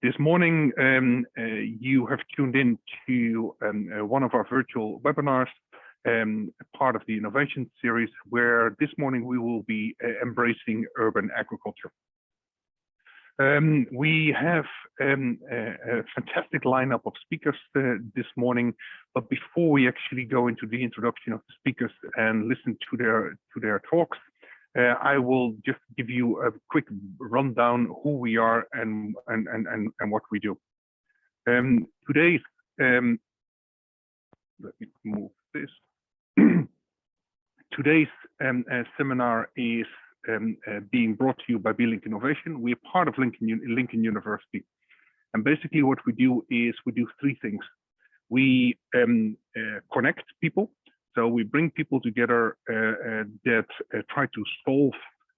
This morning, you have tuned in to one of our virtual webinars, part of the innovation series, where this morning we will be embracing urban agriculture. We have a fantastic lineup of speakers this morning, but before we actually go into the introduction of the speakers and listen to their talks, I will just give you a quick rundown who we are and what we do. Today's let me move this. Today's seminar is being brought to you by B-Link Innovation. We're part of Lincoln University, and basically what we do is we do three things. We connect people. So we bring people together that try to solve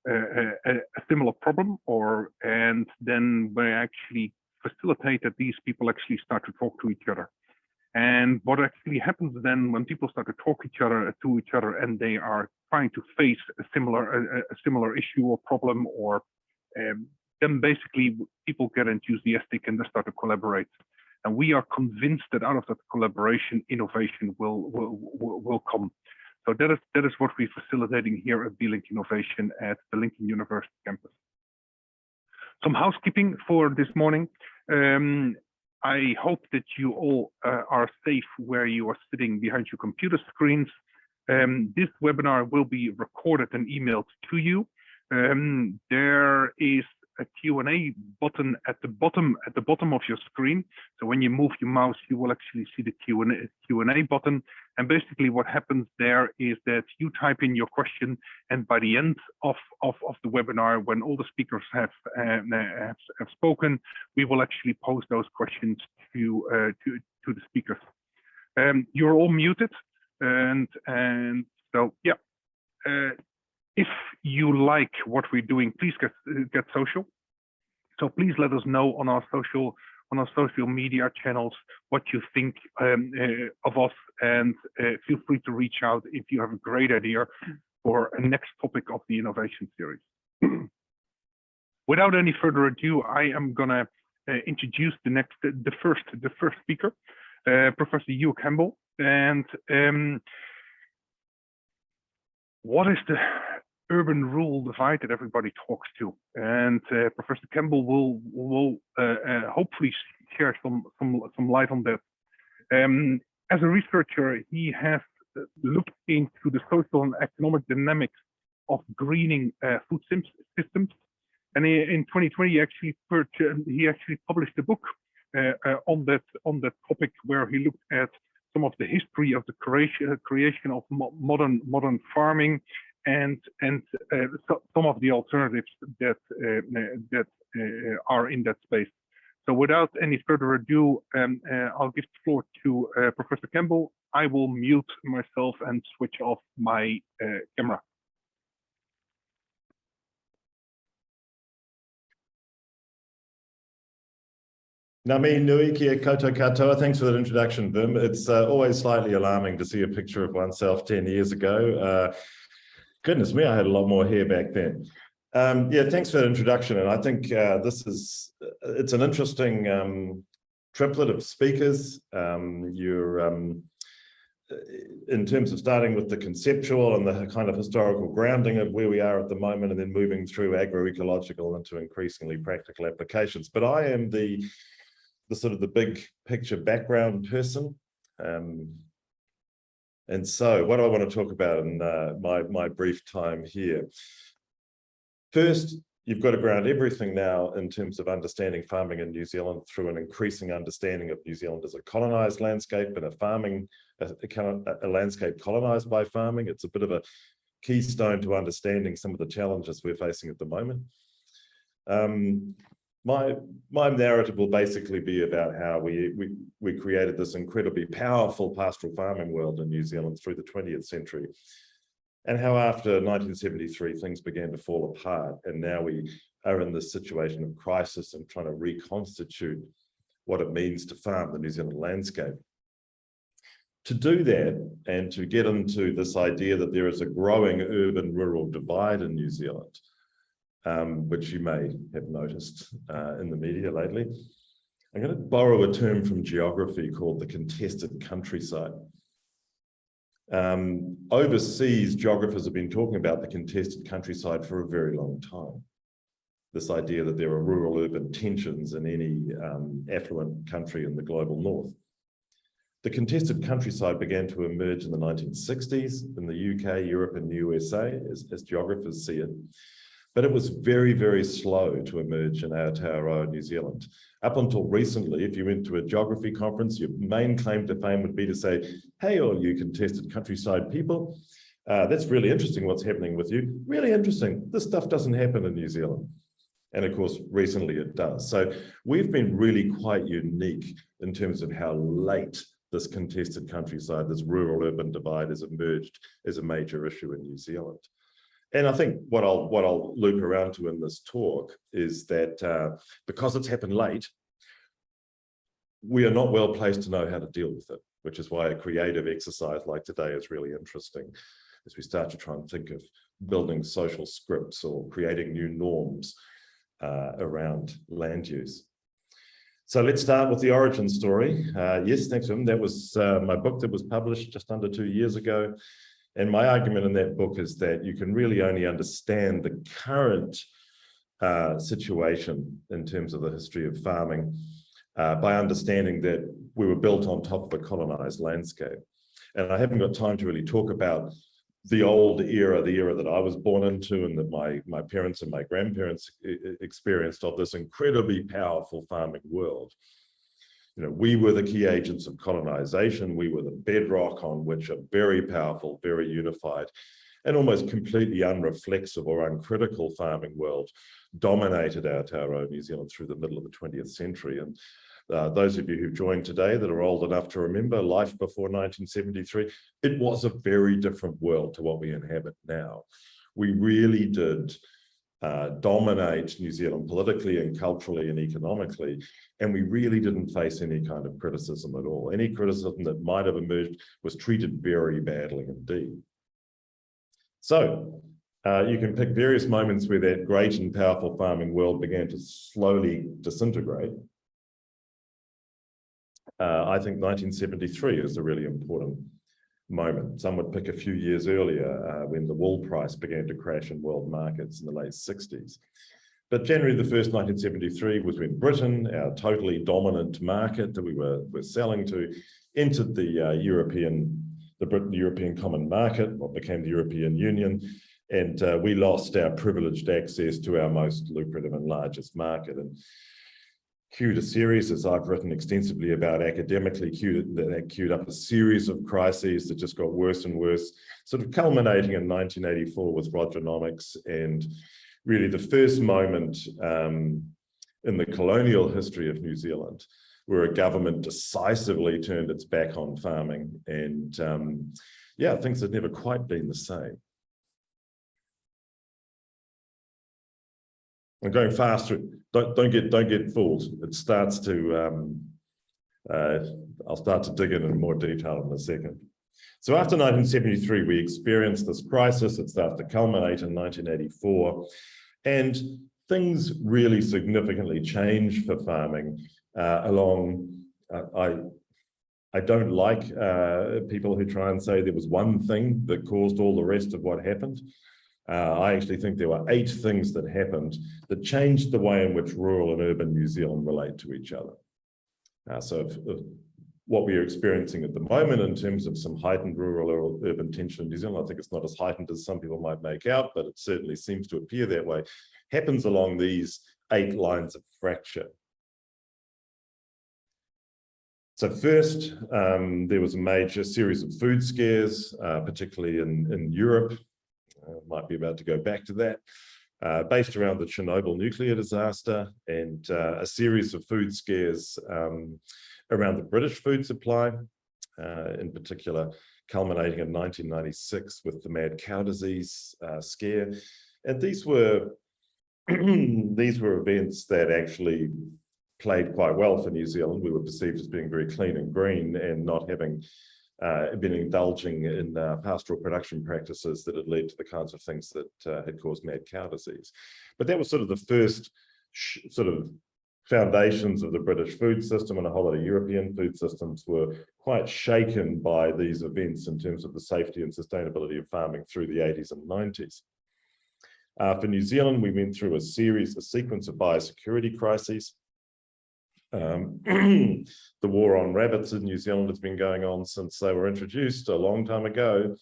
a similar problem, and then we actually facilitate that these people actually start to talk to each other. And what actually happens then when people start to talk to each other and they are trying to face a similar issue or problem, or then basically people get enthusiastic and they start to collaborate. And we are convinced that out of that collaboration, innovation will come. So that is what we're facilitating here at B-Link Innovation at the Lincoln University campus. Some housekeeping for this morning. I hope that you all are safe where you are sitting behind your computer screens. This webinar will be recorded and emailed to you. There is a Q&A button at the bottom of your screen. So when you move your mouse, you will actually see the Q&A button. And basically what happens there is that you type in your question, and by the end of the webinar, when all the speakers have spoken, we will actually pose those questions to the speakers. You're all muted, and so yeah. If you like what we're doing, please get social. So please let us know on our social media channels what you think of us, and feel free to reach out if you have a great idea for a next topic of the innovation series. Without any further ado, I am gonna introduce the first speaker, Professor Hugh Campbell, and what is the urban rural divide that everybody talks to? And Professor Campbell will hopefully share some light on that. As a researcher, he has looked into the social and economic dynamics of greening food systems, and in 2020 he actually published a book on that topic, where he looked at some of the history of the creation of modern farming, and some of the alternatives that are in that space. So without any further ado, I'll give the floor to Professor Campbell. I will mute myself and switch off my camera. Nami nui kia koutou katoa. Thanks for that introduction, Wim. It's always slightly alarming to see a picture of oneself 10 years ago. Goodness me, I had a lot more hair back then. Yeah, thanks for that introduction. And I think it's an interesting triplet of speakers. In terms of starting with the conceptual and the kind of historical grounding of where we are at the moment, and then moving through agroecological into increasingly practical applications. But I am the sort of the big picture background person. And so what do I want to talk about in my brief time here? First, you've got to ground everything now in terms of understanding farming in New Zealand through an increasing understanding of New Zealand as a colonized landscape, and a landscape colonized by farming. It's a bit of a keystone to understanding some of the challenges we're facing at the moment. My narrative will basically be about how we created this incredibly powerful pastoral farming world in New Zealand through the 20th century, and how after 1973 things began to fall apart, and now we are in this situation of crisis and trying to reconstitute what it means to farm the New Zealand landscape. To do that, and to get into this idea that there is a growing urban-rural divide in New Zealand, which you may have noticed in the media lately, I'm going to borrow a term from geography called the contested countryside. Overseas, geographers have been talking about the contested countryside for a very long time. This idea that there are rural-urban tensions in any affluent country in the global north. The contested countryside began to emerge in the 1960s in the UK, Europe, and the USA, as geographers see it. But it was very, very slow to emerge in Aotearoa, New Zealand. Up until recently, if you went to a geography conference, your main claim to fame would be to say, hey, all you contested countryside people, that's really interesting what's happening with you. Really interesting. This stuff doesn't happen in New Zealand. And of course, recently it does. So we've been really quite unique in terms of how late this contested countryside, this rural-urban divide has emerged as a major issue in New Zealand. And I think what I'll loop around to in this talk is that because it's happened late, we are not well placed to know how to deal with it, which is why a creative exercise like today is really interesting as we start to try and think of building social scripts or creating new norms around land use. So let's start with the origin story. Yes, thanks, Jim. That was my book that was published just under 2 years ago. And my argument in that book is that you can really only understand the current situation in terms of the history of farming by understanding that we were built on top of a colonized landscape. And I haven't got time to really talk about the old era, the era that I was born into and that my parents and my grandparents experienced of this incredibly powerful farming world. You know, we were the key agents of colonization. We were the bedrock on which a very powerful, very unified, and almost completely unreflexive or uncritical farming world dominated Aotearoa, New Zealand through the middle of the 20th century. And those of you who joined today that are old enough to remember life before 1973, it was a very different world to what we inhabit now. We really did dominate New Zealand politically and culturally and economically, and we really didn't face any kind of criticism at all. Any criticism that might have emerged was treated very badly indeed. So you can pick various moments where that great and powerful farming world began to slowly disintegrate. I think 1973 is a really important moment. Some would pick a few years earlier when the wool price began to crash in world markets in the late 60s. But January the 1st, 1973 was when Britain, our totally dominant market that we were selling to, entered the European Common Market, what became the European Union, and we lost our privileged access to our most lucrative and largest market. And queued a series, as I've written extensively about academically, queued up a series of crises that just got worse and worse, sort of culminating in 1984 with Rogernomics, and really the first moment in the colonial history of New Zealand where a government decisively turned its back on farming. And yeah, things had never quite been the same. I'm going faster. Don't get fooled. It starts to. I'll start to dig in more detail in a second. So after 1973, we experienced this crisis. It started to culminate in 1984, and things really significantly changed for farming. I don't like people who try and say there was one thing that caused all the rest of what happened. I actually think there were 8 things that happened that changed the way in which rural and urban New Zealand relate to each other. So what we are experiencing at the moment in terms of some heightened rural or urban tension in New Zealand, I think it's not as heightened as some people might make out, but it certainly seems to appear that way, happens along these 8 lines of fracture. So first, there was a major series of food scares, particularly in Europe. Might be about to go back to that, based around the Chernobyl nuclear disaster, and a series of food scares around the British food supply, in particular culminating in 1996 with the mad cow disease scare. And these were events that actually played quite well for New Zealand. We were perceived as being very clean and green and not having been indulging in pastoral production practices that had led to the kinds of things that had caused mad cow disease. But that was sort of the first sort of foundations of the British food system and a whole lot of European food systems were quite shaken by these events in terms of the safety and sustainability of farming through the 80s and 90s. For New Zealand, we went through a sequence of biosecurity crises. The war on rabbits in New Zealand has been going on since they were introduced a long time ago,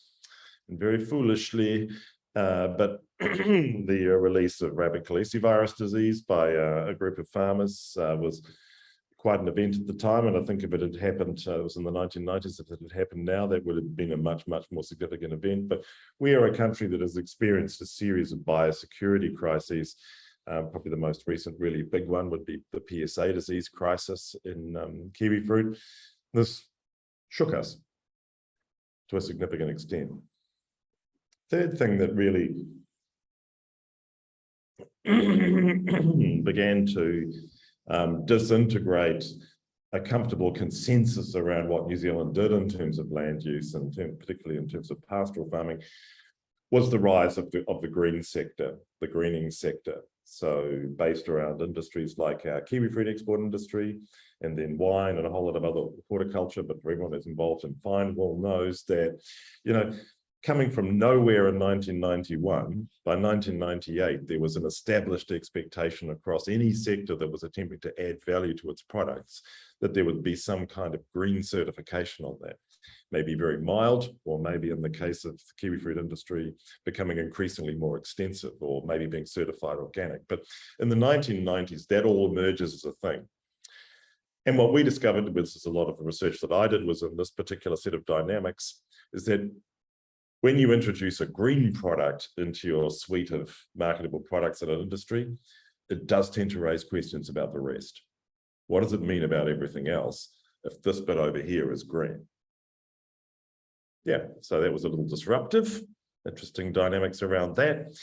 and very foolishly, but the release of rabbit calicivirus disease by a group of farmers was quite an event at the time. And I think if it had happened, it was in the 1990s, if it had happened now, that would have been a much, much more significant event. But we are a country that has experienced a series of biosecurity crises. Probably the most recent really big one would be the PSA disease crisis in kiwi fruit. This shook us to a significant extent. Third thing that really began to disintegrate a comfortable consensus around what New Zealand did in terms of land use, and particularly in terms of pastoral farming, was the rise of the green sector, the greening sector. So based around industries like our kiwi fruit export industry, and then wine and a whole lot of other horticulture. But for everyone that's involved in fine wool knows that, coming from nowhere in 1991, by 1998, there was an established expectation across any sector that was attempting to add value to its products, that there would be some kind of green certification on that. Maybe very mild, or maybe in the case of the kiwi fruit industry, becoming increasingly more extensive, or maybe being certified organic. But in the 1990s, that all emerges as a thing. And what we discovered, which is a lot of the research that I did was in this particular set of dynamics, is that when you introduce a green product into your suite of marketable products in an industry, it does tend to raise questions about the rest. What does it mean about everything else if this bit over here is green? Yeah, so that was a little disruptive. Interesting dynamics around that.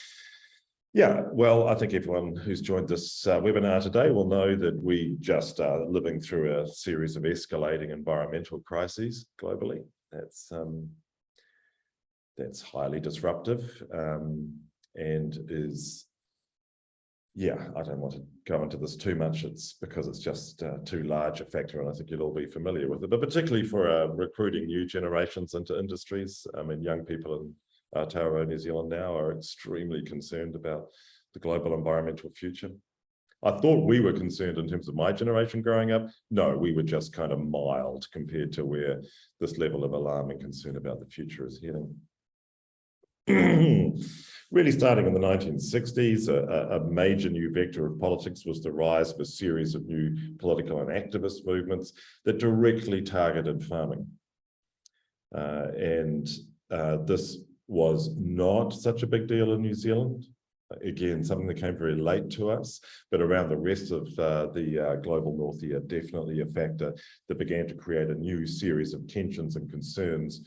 Yeah, well, I think everyone who's joined this webinar today will know that we just are living through a series of escalating environmental crises globally. That's highly disruptive and is, yeah, I don't want to go into this too much. It's because it's just too large a factor, and I think you'll all be familiar with it, but particularly for recruiting new generations into industries. I mean, young people in Aotearoa, New Zealand now are extremely concerned about the global environmental future. I thought we were concerned in terms of my generation growing up. No, we were just kind of mild compared to where this level of alarming concern about the future is heading. Really starting in the 1960s, a major new vector of politics was the rise of a series of new political and activist movements that directly targeted farming. This was not such a big deal in New Zealand. Again, something that came very late to us, but around the rest of the global north here, definitely a factor that began to create a new series of tensions and concerns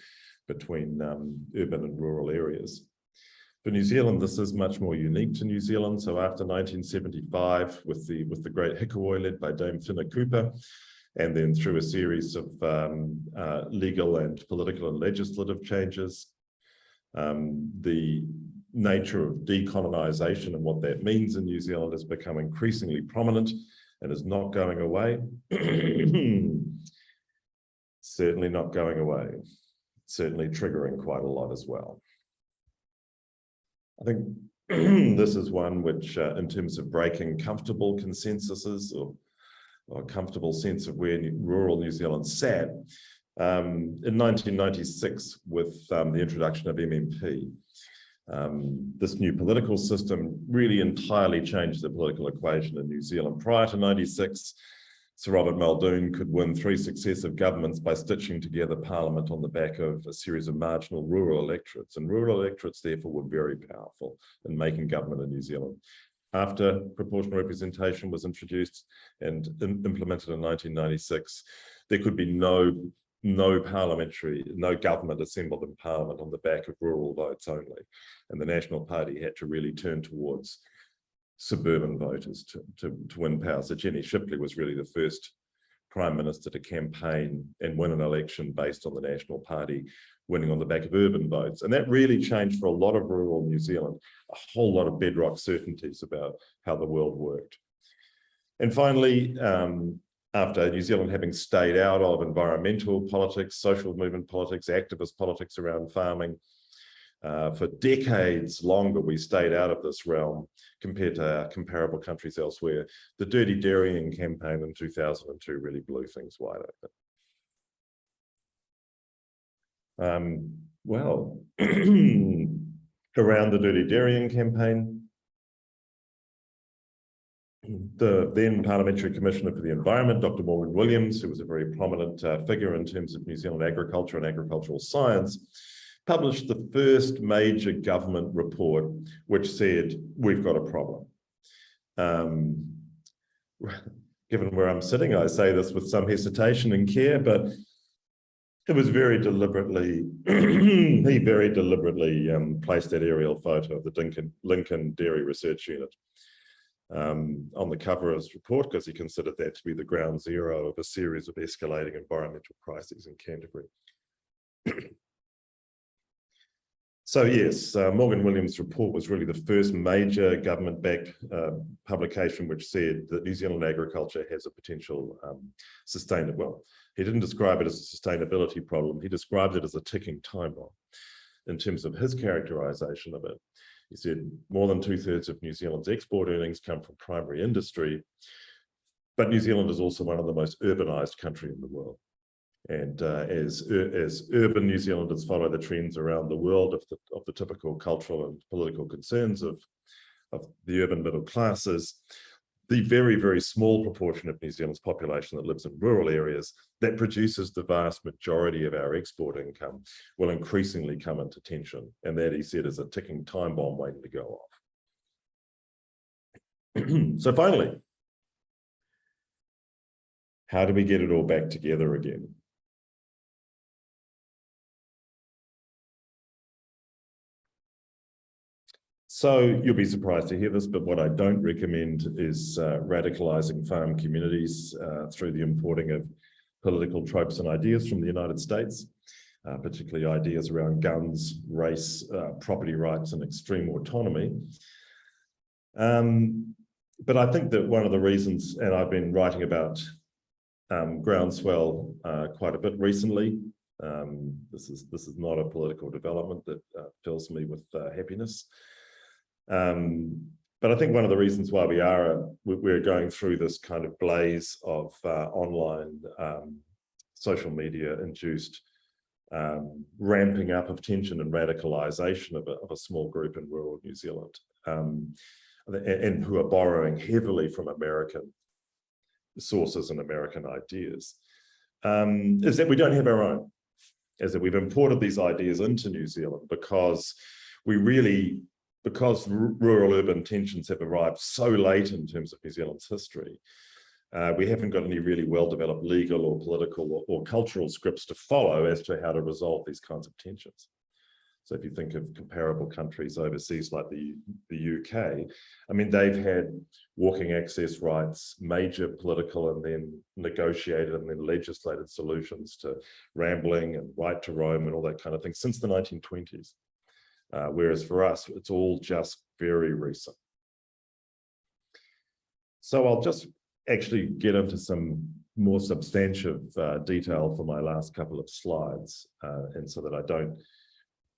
between urban and rural areas. For New Zealand, this is much more unique to New Zealand. So after 1975, with the Great Hikawoi led by Dame Whina Cooper, and then through a series of legal and political and legislative changes, the nature of decolonisation and what that means in New Zealand has become increasingly prominent and is not going away. Certainly not going away. Certainly triggering quite a lot as well. I think this is one which, in terms of breaking comfortable consensuses or a comfortable sense of where rural New Zealand sat, in 1996 with the introduction of MMP, this new political system really entirely changed the political equation in New Zealand. Prior to 96, Sir Robert Muldoon could win 3 successive governments by stitching together parliament on the back of a series of marginal rural electorates. And rural electorates, therefore, were very powerful in making government in New Zealand. After proportional representation was introduced and implemented in 1996, there could be no government assembled in parliament on the back of rural votes only. And the National Party had to really turn towards suburban voters to win power. So Jenny Shipley was really the first Prime Minister to campaign and win an election based on the National Party winning on the back of urban votes. And that really changed for a lot of rural New Zealand, a whole lot of bedrock certainties about how the world worked. And finally, after New Zealand having stayed out of environmental politics, social movement politics, activist politics around farming, for decades longer, we stayed out of this realm compared to our comparable countries elsewhere. The Dirty Dairying campaign in 2002 really blew things wide open. Well, around the Dirty Dairying campaign, the then Parliamentary Commissioner for the Environment, Dr. Morgan Williams, who was a very prominent figure in terms of New Zealand agriculture and agricultural science, published the first major government report which said, we've got a problem. Given where I'm sitting, I say this with some hesitation and care, but it was very deliberately, he very deliberately placed that aerial photo of the Lincoln Dairy Research Unit on the cover of his report, because he considered that to be the ground zero of a series of escalating environmental crises in Canterbury. So yes, Morgan Williams' report was really the first major government-backed publication which said that New Zealand agriculture has a potential sustainable. Well, he didn't describe it as a sustainability problem. He described it as a ticking time bomb in terms of his characterization of it. He said more than 2/3 of New Zealand's export earnings come from primary industry, but New Zealand is also one of the most urbanized countries in the world. And as urban New Zealanders follow the trends around the world of the typical cultural and political concerns of the urban middle classes, the very, very small proportion of New Zealand's population that lives in rural areas that produces the vast majority of our export income will increasingly come into tension. And that, he said, is a ticking time bomb waiting to go off. So finally, how do we get it all back together again? So you'll be surprised to hear this, but what I don't recommend is radicalizing farm communities through the importing of political tropes and ideas from the United States, particularly ideas around guns, race, property rights, and extreme autonomy. But I think that one of the reasons, and I've been writing about groundswell quite a bit recently. This is not a political development that fills me with happiness. But I think one of the reasons why we're going through this kind of blaze of online social media induced ramping up of tension and radicalization of a small group in rural New Zealand, and who are borrowing heavily from American sources and American ideas, is that we don't have our own, is that we've imported these ideas into New Zealand because rural-urban tensions have arrived so late in terms of New Zealand's history, we haven't got any really well-developed legal or political or cultural scripts to follow as to how to resolve these kinds of tensions. So if you think of comparable countries overseas like the UK, I mean, they've had walking access rights, major political and then negotiated and then legislated solutions to rambling and right to roam and all that kind of thing since the 1920s. Whereas for us, it's all just very recent. So I'll just actually get into some more substantive detail for my last couple of slides, and so that I don't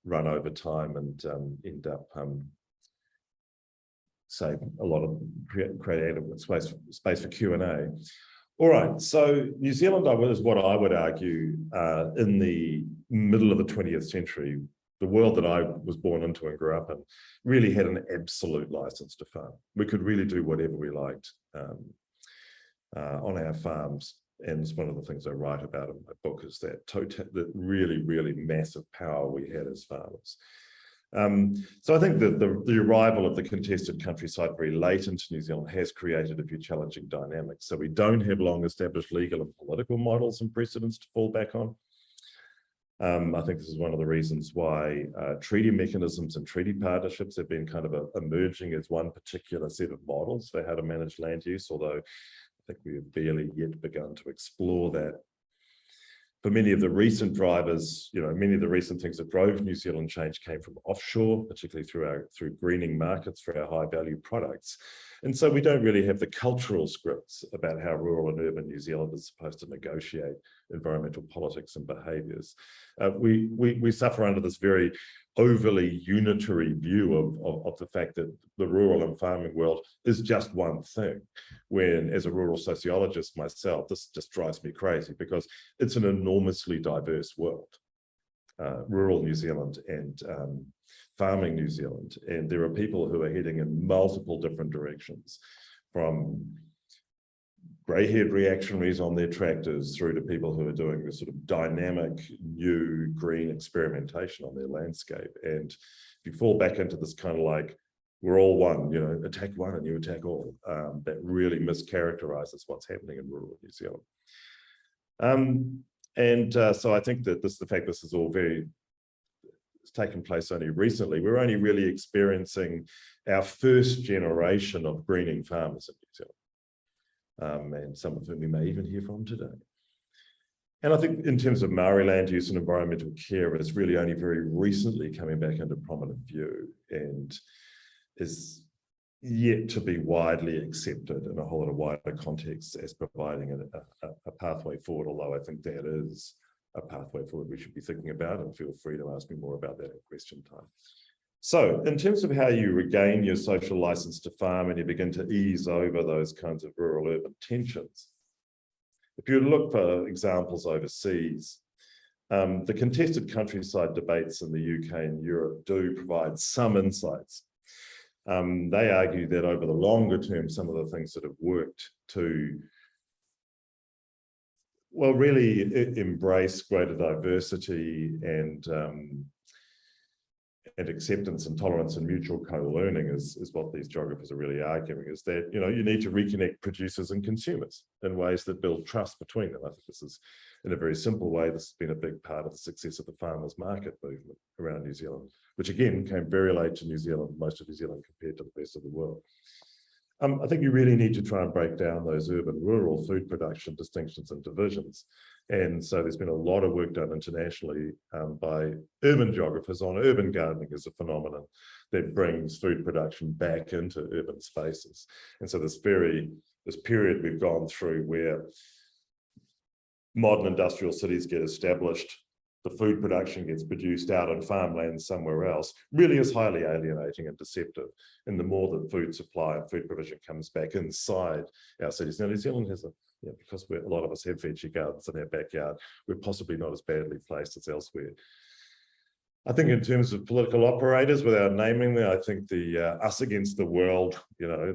run over time and end up save a lot of creative space for Q&A. All right, so New Zealand is what I would argue in the middle of the 20th century, the world that I was born into and grew up in, really had an absolute license to farm. We could really do whatever we liked on our farms. And it's one of the things I write about in my book is that really, really massive power we had as farmers. So I think that the arrival of the contested countryside very late into New Zealand has created a few challenging dynamics. So we don't have long established legal and political models and precedents to fall back on. I think this is one of the reasons why treaty mechanisms and treaty partnerships have been kind of emerging as one particular set of models for how to manage land use, although I think we have barely yet begun to explore that. For many of the recent drivers, many of the recent things that drove New Zealand change came from offshore, particularly through greening markets for our high value products. And so we don't really have the cultural scripts about how rural and urban New Zealand is supposed to negotiate environmental politics and behaviours. We suffer under this very overly unitary view of the fact that the rural and farming world is just one thing, when as a rural sociologist myself, this just drives me crazy because it's an enormously diverse world, rural New Zealand and farming New Zealand. And there are people who are heading in multiple different directions, from grey-haired reactionaries on their tractors through to people who are doing this sort of dynamic new green experimentation on their landscape. And if you fall back into this kind of like, we're all one, you know, attack one and you attack all, that really mischaracterizes what's happening in rural New Zealand. So I think that the fact this is all it's taken place only recently. We're only really experiencing our first generation of greening farmers in New Zealand. And some of whom we may even hear from today. And I think in terms of Maori land use and environmental care, it's really only very recently coming back into prominent view and is yet to be widely accepted in a whole lot of wider contexts as providing a pathway forward, although I think that is a pathway forward we should be thinking about, and feel free to ask me more about that at question time. So in terms of how you regain your social license to farm and you begin to ease over those kinds of rural-urban tensions, if you look for examples overseas, the contested countryside debates in the UK and Europe do provide some insights. They argue that over the longer term, some of the things that have worked to, well, really embrace greater diversity and acceptance and tolerance and mutual co-learning is what these geographers are really arguing, is that, you know, you need to reconnect producers and consumers in ways that build trust between them. I think this is, in a very simple way, this has been a big part of the success of the farmers market movement around New Zealand, which again came very late to New Zealand, most of New Zealand compared to the rest of the world. I think you really need to try and break down those urban-rural food production distinctions and divisions. And so there's been a lot of work done internationally by urban geographers on urban gardening as a phenomenon that brings food production back into urban spaces. And so this period we've gone through where modern industrial cities get established, the food production gets produced out on farmland somewhere else, really is highly alienating and deceptive. And the more that food supply and food provision comes back inside our cities. Now, New Zealand has because a lot of us have veggie gardens in our backyard, we're possibly not as badly placed as elsewhere. I think in terms of political operators, without naming them, I think the us against the world, you know,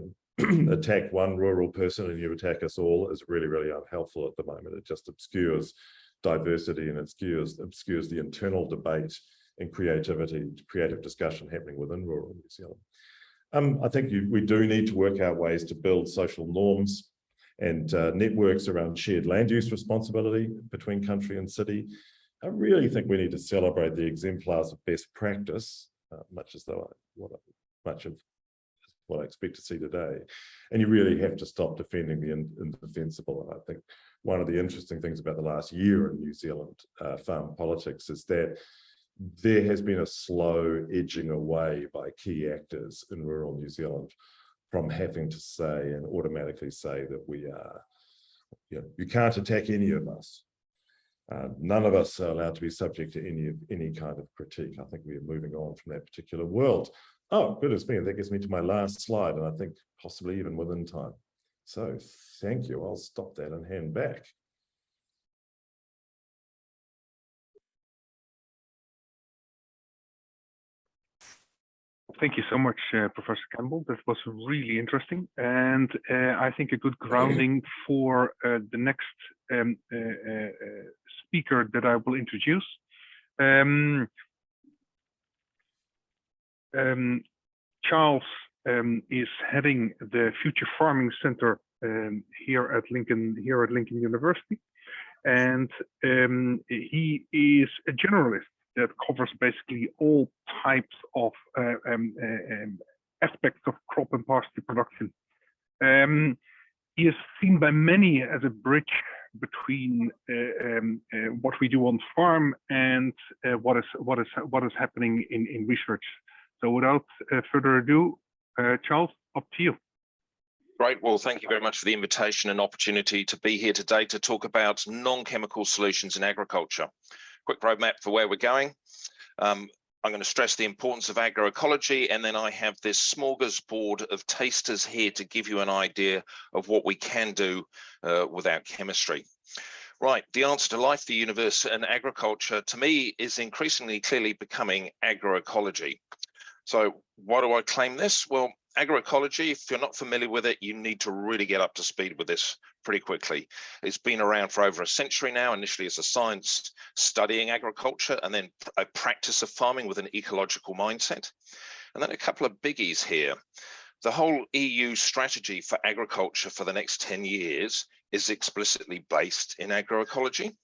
attack one rural person and you attack us all is really, really unhelpful at the moment. It just obscures diversity and obscures the internal debate and creative discussion happening within rural New Zealand. I think we do need to work out ways to build social norms and networks around shared land use responsibility between country and city. I really think we need to celebrate the exemplars of best practice, much of what I expect to see today. And you really have to stop defending the indefensible. And I think one of the interesting things about the last year in New Zealand farm politics is that there has been a slow edging away by key actors in rural New Zealand from having to say and automatically say that we are, you know, you can't attack any of us. None of us are allowed to be subject to any kind of critique. I think we are moving on from that particular world. Oh, goodness me, that gets me to my last slide, and I think possibly even within time. So thank you. I'll stop that and hand back. Thank you so much, Professor Campbell. That was really interesting, and I think a good grounding for the next speaker that I will introduce. Charles is heading the Future Farming Center here at Lincoln University, and he is a generalist that covers basically all types of aspects of crop and pasture production. He is seen by many as a bridge between what we do on farm and what is happening in research. So without further ado, Charles, up to you. Great. Well, thank you very much for the invitation and opportunity to be here today to talk about non-chemical solutions in agriculture. Quick roadmap for where we're going. I'm going to stress the importance of agroecology, and then I have this smorgasbord of tasters here to give you an idea of what we can do without chemistry. Right, the answer to life, the universe, and agriculture, to me, is increasingly clearly becoming agroecology. So why do I claim this? Well, agroecology, if you're not familiar with it, you need to really get up to speed with this pretty quickly. It's been around for over a century now, initially as a science studying agriculture, and then a practice of farming with an ecological mindset. And then a couple of biggies here. The whole EU strategy for agriculture for the next 10 years is explicitly based in agroecology.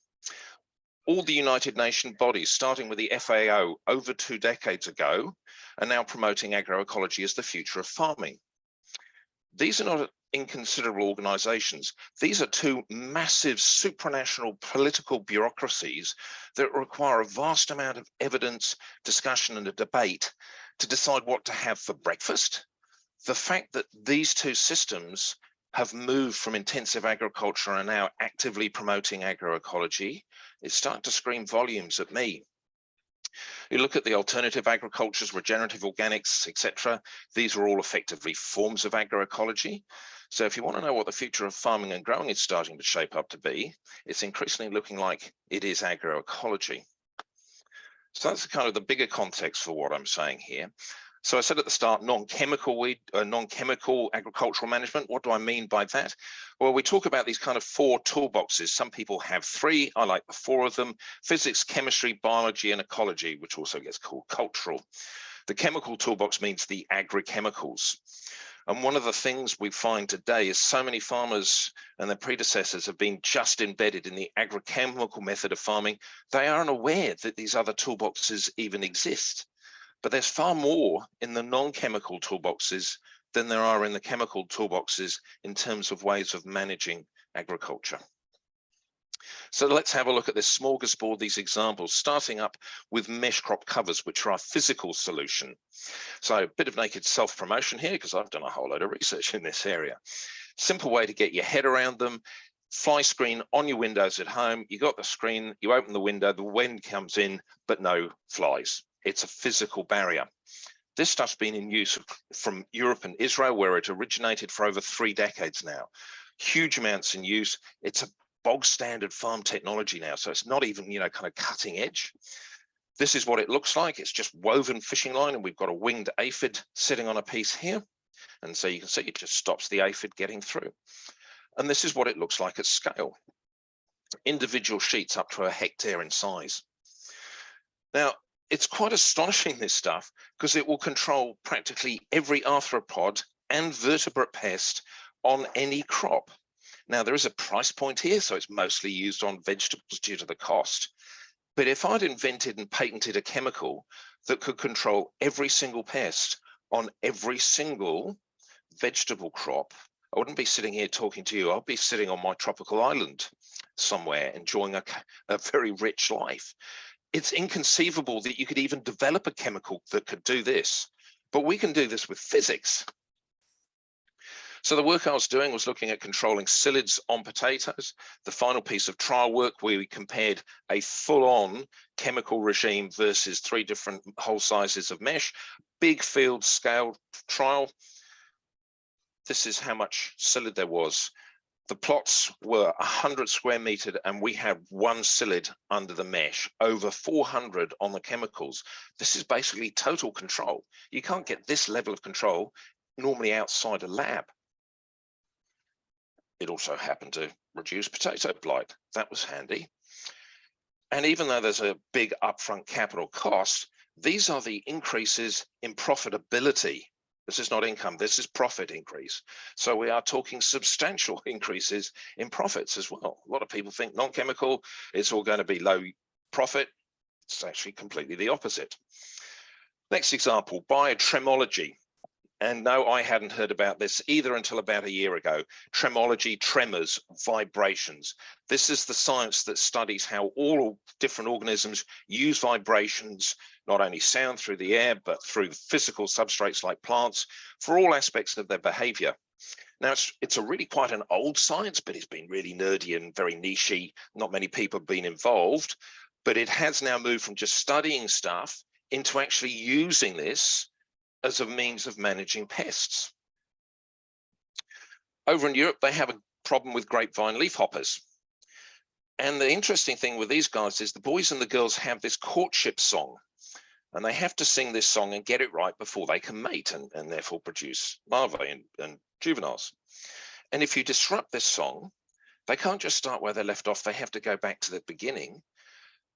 All the United Nations bodies, starting with the FAO over 2 decades ago, are now promoting agroecology as the future of farming. These are not inconsiderable organizations. These are 2 massive supranational political bureaucracies that require a vast amount of evidence, discussion, and a debate to decide what to have for breakfast. The fact that these 2 systems have moved from intensive agriculture and are now actively promoting agroecology is starting to scream volumes at me. You look at the alternative agricultures, regenerative organics, etc. These are all effectively forms of agroecology. So if you want to know what the future of farming and growing is starting to shape up to be, it's increasingly looking like it is agroecology. So that's kind of the bigger context for what I'm saying here. So I said at the start, non-chemical agricultural management. What do I mean by that? Well, we talk about these kind of 4 toolboxes. Some people have 3. I like the 4 of them: physics, chemistry, biology, and ecology, which also gets called cultural. The chemical toolbox means the agri-chemicals. And one of the things we find today is so many farmers and their predecessors have been just embedded in the agrochemical method of farming, they aren't aware that these other toolboxes even exist. But there's far more in the non-chemical toolboxes than there are in the chemical toolboxes in terms of ways of managing agriculture. So let's have a look at this smorgasbord, these examples, starting up with mesh crop covers, which are our physical solution. So a bit of naked self-promotion here, because I've done a whole load of research in this area. Simple way to get your head around them. Fly screen on your windows at home. You got the screen, you open the window, the wind comes in, but no flies. It's a physical barrier. This stuff's been in use from Europe and Israel, where it originated, for over 3 decades now. Huge amounts in use. It's a bog standard farm technology now, so it's not even, you know, kind of cutting edge. This is what it looks like. It's just woven fishing line, and we've got a winged aphid sitting on a piece here. And so you can see it just stops the aphid getting through. And this is what it looks like at scale. Individual sheets up to a hectare in size. Now, it's quite astonishing, this stuff, because it will control practically every arthropod and vertebrate pest on any crop. Now, there is a price point here, so it's mostly used on vegetables due to the cost. But if I'd invented and patented a chemical that could control every single pest on every single vegetable crop, I wouldn't be sitting here talking to you. I'd be sitting on my tropical island somewhere, enjoying a very rich life. It's inconceivable that you could even develop a chemical that could do this, but we can do this with physics. So the work I was doing was looking at controlling psyllids on potatoes. The final piece of trial work, where we compared a full-on chemical regime versus 3 different whole sizes of mesh, big field scale trial. This is how much psyllid there was. The plots were 100 square meters, and we had 1 psyllid under the mesh, over 400 on the chemicals. This is basically total control. You can't get this level of control normally outside a lab. It also happened to reduce potato blight. That was handy. And even though there's a big upfront capital cost, these are the increases in profitability. This is not income, this is profit increase. So we are talking substantial increases in profits as well. A lot of people think non-chemical, it's all going to be low profit. It's actually completely the opposite. Next example, biotremology. And no, I hadn't heard about this either until about a year ago. Tremology, tremors, vibrations. This is the science that studies how all different organisms use vibrations, not only sound through the air, but through physical substrates like plants, for all aspects of their behavior. Now, it's a really quite an old science, but it's been really nerdy and very nichey. Not many people have been involved, but it has now moved from just studying stuff into actually using this as a means of managing pests. Over in Europe, they have a problem with grapevine leafhoppers. And the interesting thing with these guys is the boys and the girls have this courtship song, and they have to sing this song and get it right before they can mate and therefore produce larvae and juveniles. And if you disrupt this song, they can't just start where they left off. They have to go back to the beginning.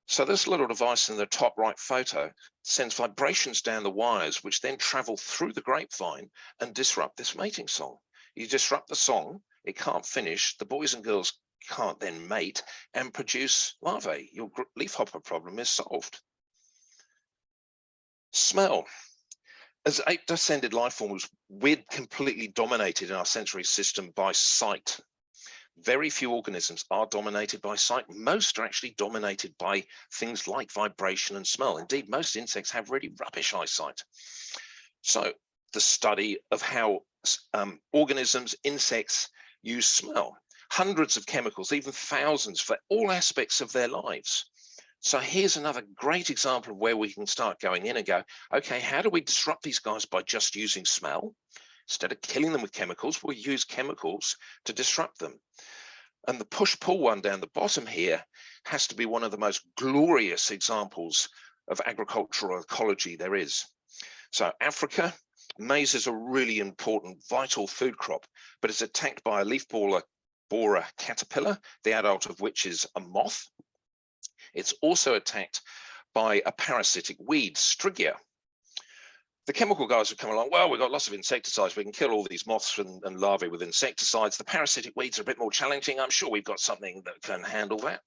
So this little device in the top right photo sends vibrations down the wires, which then travel through the grapevine and disrupt this mating song. You disrupt the song, it can't finish. The boys and girls can't then mate and produce larvae. Your leafhopper problem is solved. Smell. As ape-descended life forms, we're completely dominated in our sensory system by sight. Very few organisms are dominated by sight. Most are actually dominated by things like vibration and smell. Indeed, most insects have really rubbish eyesight. So the study of how organisms, insects use smell, hundreds of chemicals, even thousands for all aspects of their lives. So here's another great example of where we can start going in and go, okay, how do we disrupt these guys by just using smell? Instead of killing them with chemicals, we'll use chemicals to disrupt them. And the push-pull one down the bottom here has to be one of the most glorious examples of agricultural ecology there is. So Africa, maize is a really important, vital food crop, but it's attacked by a leaf borer caterpillar, the adult of which is a moth. It's also attacked by a parasitic weed, Strigia. The chemical guys have come along, well, we've got lots of insecticides, we can kill all these moths and larvae with insecticides. The parasitic weeds are a bit more challenging. I'm sure we've got something that can handle that.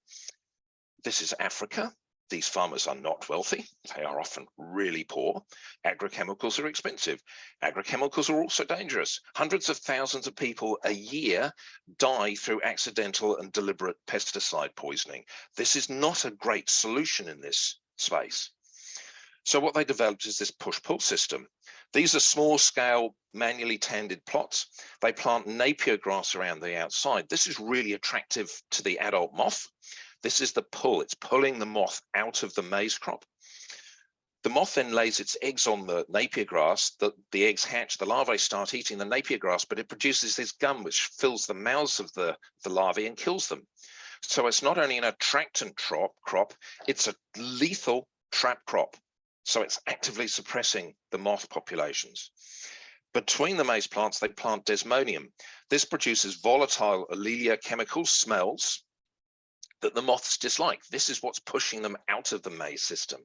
This is Africa. These farmers are not wealthy. They are often really poor. Agrochemicals are expensive. Agrochemicals are also dangerous. Hundreds of thousands of people a year die through accidental and deliberate pesticide poisoning. This is not a great solution in this space. So what they developed is this push-pull system. These are small-scale, manually tended plots. They plant Napier grass around the outside. This is really attractive to the adult moth. This is the pull. It's pulling the moth out of the maize crop. The moth then lays its eggs on the Napier grass. The eggs hatch, the larvae start eating the Napier grass, but it produces this gum which fills the mouths of the larvae and kills them. So it's not only an attractant crop, it's a lethal trap crop. So it's actively suppressing the moth populations. Between the maize plants, they plant desmonium. This produces volatile allelia chemical smells that the moths dislike. This is what's pushing them out of the maize system.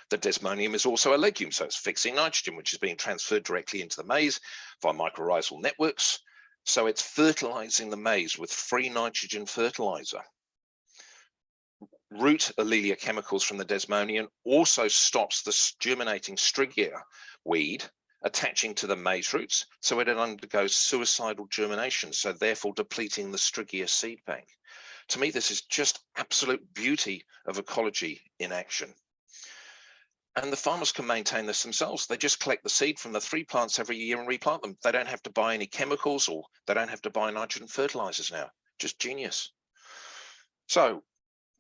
The desmonium is also a legume, so it's fixing nitrogen, which is being transferred directly into the maize via mycorrhizal networks. So it's fertilizing the maize with free nitrogen fertilizer. Root allelia chemicals from the desmonium also stops the germinating Strigia weed attaching to the maize roots, so it undergoes suicidal germination, so therefore depleting the Strigia seed bank. To me, this is just absolute beauty of ecology in action. And the farmers can maintain this themselves. They just collect the seed from the 3 plants every year and replant them. They don't have to buy any chemicals, or they don't have to buy nitrogen fertilizers now. Just genius. So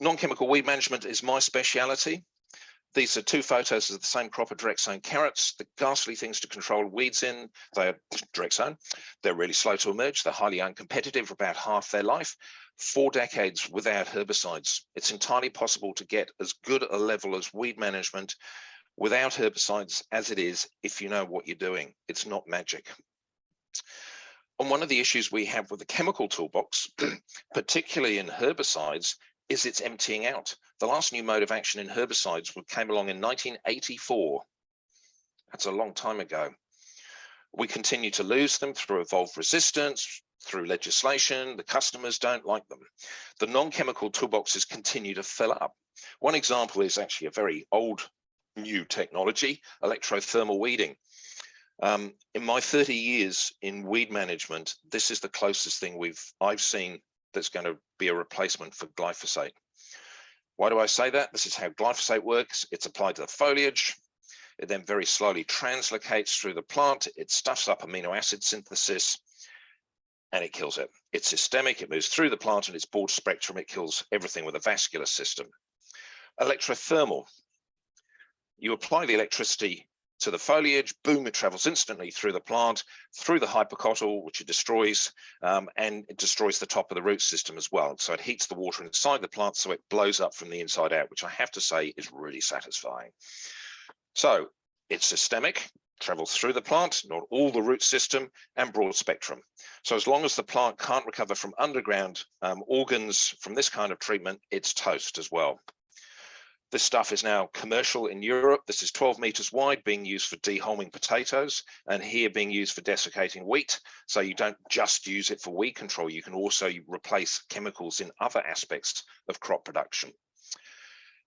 non-chemical weed management is my speciality. These are 2 photos of the same crop of direct sown carrots. The ghastly things to control weeds in, they are direct sown. They're really slow to emerge. They're highly uncompetitive, about half their life. 4 decades without herbicides. It's entirely possible to get as good a level as weed management without herbicides as it is if you know what you're doing. It's not magic. And one of the issues we have with the chemical toolbox, particularly in herbicides, is its emptying out. The last new mode of action in herbicides came along in 1984. That's a long time ago. We continue to lose them through evolved resistance, through legislation. The customers don't like them. The non-chemical toolboxes continue to fill up. One example is actually a very old new technology, electrothermal weeding. In my 30 years in weed management, this is the closest thing I've seen that's going to be a replacement for glyphosate. Why do I say that? This is how glyphosate works. It's applied to the foliage. It then very slowly translocates through the plant. It stuffs up amino acid synthesis. and it kills it. It's systemic, it moves through the plant and it's broad spectrum, it kills everything with a vascular system. Electrothermal. You apply the electricity to the foliage, boom, it travels instantly through the plant, through the hypocotyl, which it destroys, and it destroys the top of the root system as well. So it heats the water inside the plant, so it blows up from the inside out, which I have to say is really satisfying. So it's systemic, travels through the plant, not all the root system, and broad spectrum. So as long as the plant can't recover from underground organs from this kind of treatment, it's toast as well. This stuff is now commercial in Europe. This is 12 meters wide, being used for dehoming potatoes, and here being used for desiccating wheat. So you don't just use it for weed control, you can also replace chemicals in other aspects of crop production.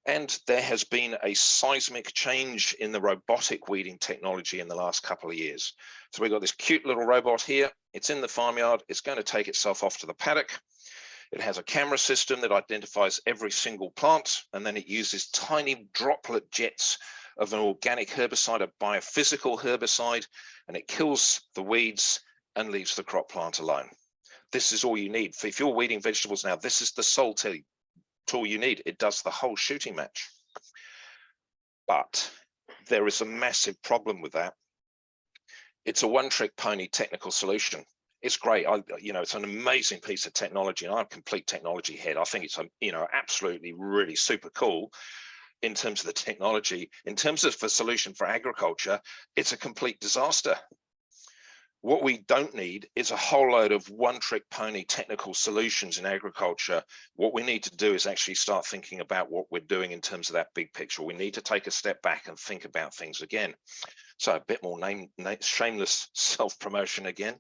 And there has been a seismic change in the robotic weeding technology in the last couple of years. So we've got this cute little robot here. It's in the farmyard. It's going to take itself off to the paddock. It has a camera system that identifies every single plant, and then it uses tiny droplet jets of an organic herbicide, a biophysical herbicide, and it kills the weeds and leaves the crop plant alone. This is all you need. If you're weeding vegetables now, this is the sole tool you need. It does the whole shooting match. But there is a massive problem with that. It's a one-trick pony technical solution. It's great. It's an amazing piece of technology, and I'm a complete technology head. I think it's, absolutely really super cool in terms of the technology. In terms of the solution for agriculture, it's a complete disaster. What we don't need is a whole load of one-trick pony technical solutions in agriculture. What we need to do is actually start thinking about what we're doing in terms of that big picture. We need to take a step back and think about things again. So a bit more shameless self-promotion again.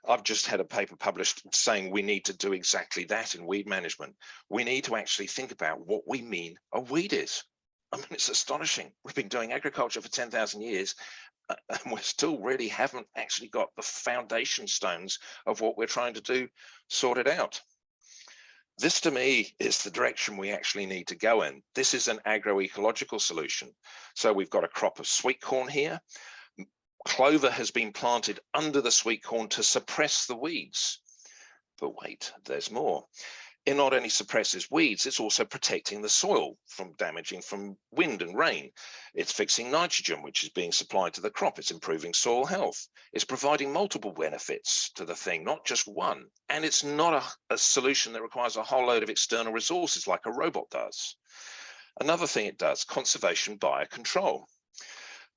I've just had a paper published saying we need to do exactly that in weed management. We need to actually think about what we mean a weed is. I mean, it's astonishing. We've been doing agriculture for 10,000 years, and we still really haven't actually got the foundation stones of what we're trying to do sorted out. This, to me, is the direction we actually need to go in. This is an agroecological solution. So we've got a crop of sweet corn here. Clover has been planted under the sweet corn to suppress the weeds. But wait, there's more. It not only suppresses weeds, it's also protecting the soil from damaging from wind and rain. It's fixing nitrogen, which is being supplied to the crop. It's improving soil health. It's providing multiple benefits to the thing, not just one. And it's not a solution that requires a whole load of external resources like a robot does. Another thing it does, conservation biocontrol.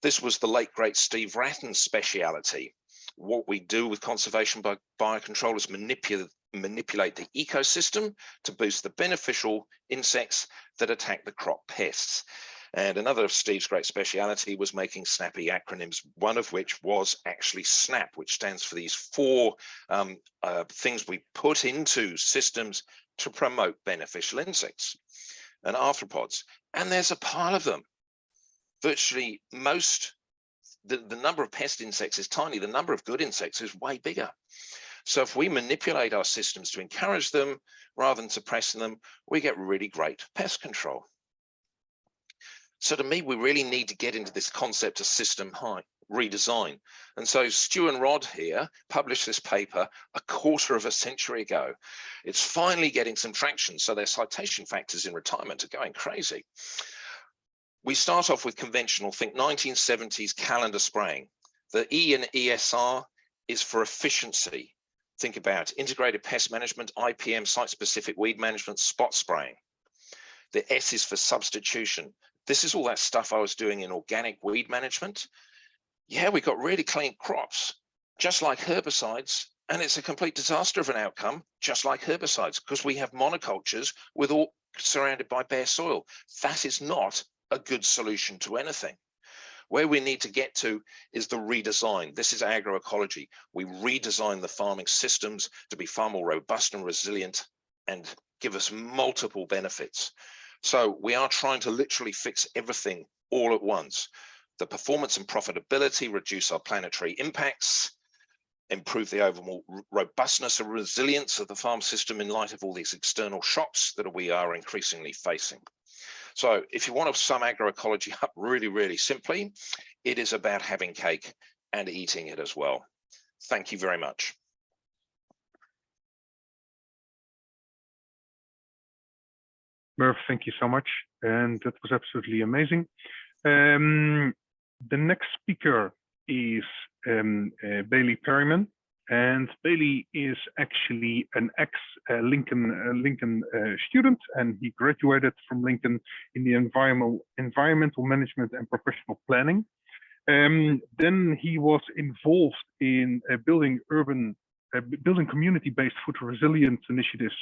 This was the late, great Steve Ratton's speciality. What we do with conservation by biocontrol is manipulate the ecosystem to boost the beneficial insects that attack the crop pests. And another of Steve's great speciality was making snappy acronyms, one of which was actually SNAP, which stands for these four things we put into systems to promote beneficial insects and arthropods. And there's a pile of them. Virtually the number of pest insects is tiny. The number of good insects is way bigger. So if we manipulate our systems to encourage them rather than suppressing them, we get really great pest control. So to me, we really need to get into this concept of system redesign. And so Stu and Rod here published this paper a quarter of a century ago. It's finally getting some traction. So their citation factors in retirement are going crazy. We start off with conventional, think 1970s calendar spraying. The E in ESR is for efficiency. Think about integrated pest management, IPM, site-specific weed management, spot spraying. The S is for substitution. This is all that stuff I was doing in organic weed management. Yeah, we got really clean crops, just like herbicides, and it's a complete disaster of an outcome, just like herbicides, because we have monocultures with all surrounded by bare soil. That is not a good solution to anything. Where we need to get to is the redesign. This is agroecology. We redesign the farming systems to be far more robust and resilient and give us multiple benefits. So we are trying to literally fix everything all at once. The performance and profitability, reduce our planetary impacts, improve the overall robustness and resilience of the farm system in light of all these external shocks that we are increasingly facing. So if you want to sum agroecology up really, really simply, it is about having cake and eating it as well. Thank you very much. Murph, thank you so much. And that was absolutely amazing. The next speaker is Bailey Perryman. And Bailey is actually an ex-Lincoln student, and he graduated from Lincoln in the environmental management and professional planning. Then he was involved in building community-based food resilience initiatives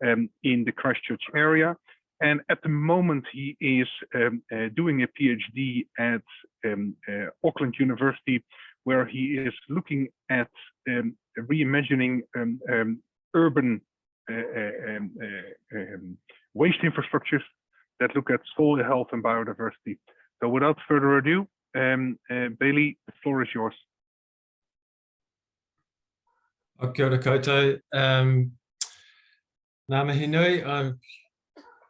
in the Christchurch area. And at the moment, he is doing a PhD at Auckland University, where he is looking at reimagining urban waste infrastructures that look at soil health and biodiversity. So without further ado, Bailey, the floor is yours. Kia ora koutou. Ngā mihi nui, I'm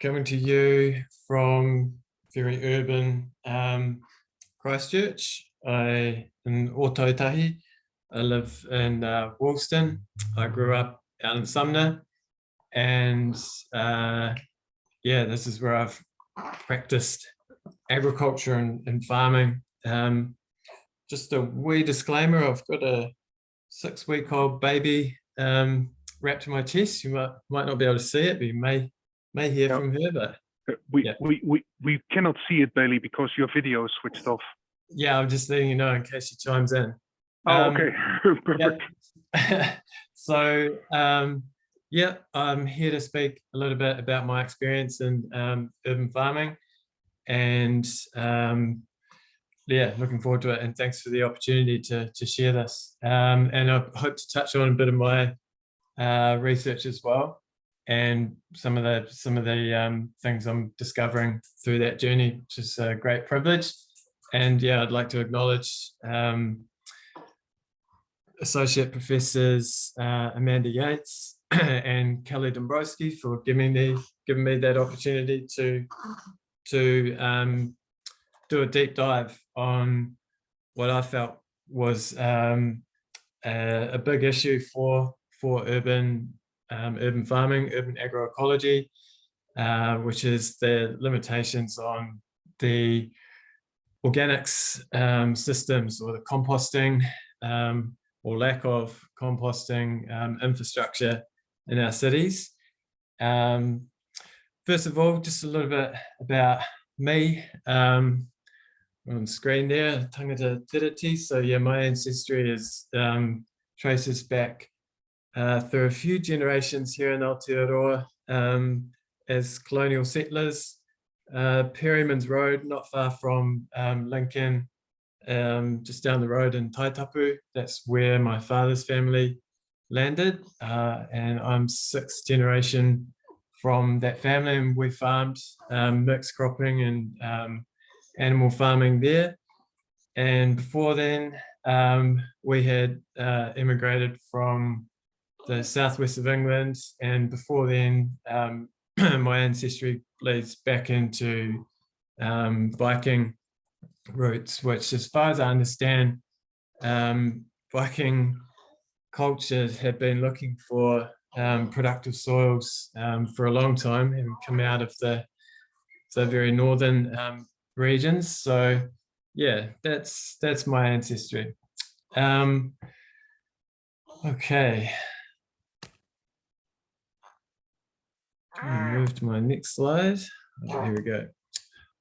coming to you from very urban Christchurch. In Ōtautahi. I live in Woolston. I grew up out in Sumner, and yeah, this is where I've practiced agriculture and farming. Just a wee disclaimer, I've got a 6-week-old baby wrapped in my chest. You might not be able to see it, but you may hear from her. But we cannot see it, Bailey, because your video is switched off. Yeah, I'm just letting you know in case she chimes in. Oh, okay. Perfect. Yeah. So, yeah, I'm here to speak a little bit about my experience in urban farming, and yeah, looking forward to it. And thanks for the opportunity to share this. And I hope to touch on a bit of my research as well, and some of the things I'm discovering through that journey, which is a great privilege. And yeah, I'd like to acknowledge Associate Professors Amanda Yates and Kelly Dombrowski for giving me that opportunity to do a deep dive on what I felt was a big issue for urban farming, urban agroecology, which is the limitations on the organics systems, or the composting or lack of composting infrastructure in our cities. First of all, just a little bit about me. On the screen there, tangata tiriti. So yeah, my ancestry is traces back through a few generations here in Aotearoa as colonial settlers. Perryman's Road, not far from Lincoln, just down the road in Taitapu. That's where my father's family landed, and I'm 6th generation from that family, and we farmed mixed cropping and animal farming there. And before then, we had immigrated from the southwest of England, and before then, my ancestry leads back into Viking roots, which, as far as I understand, Viking cultures have been looking for productive soils for a long time, and come out of the very northern regions. So yeah, that's my ancestry. Okay. Move to my next slide. Oh, here we go.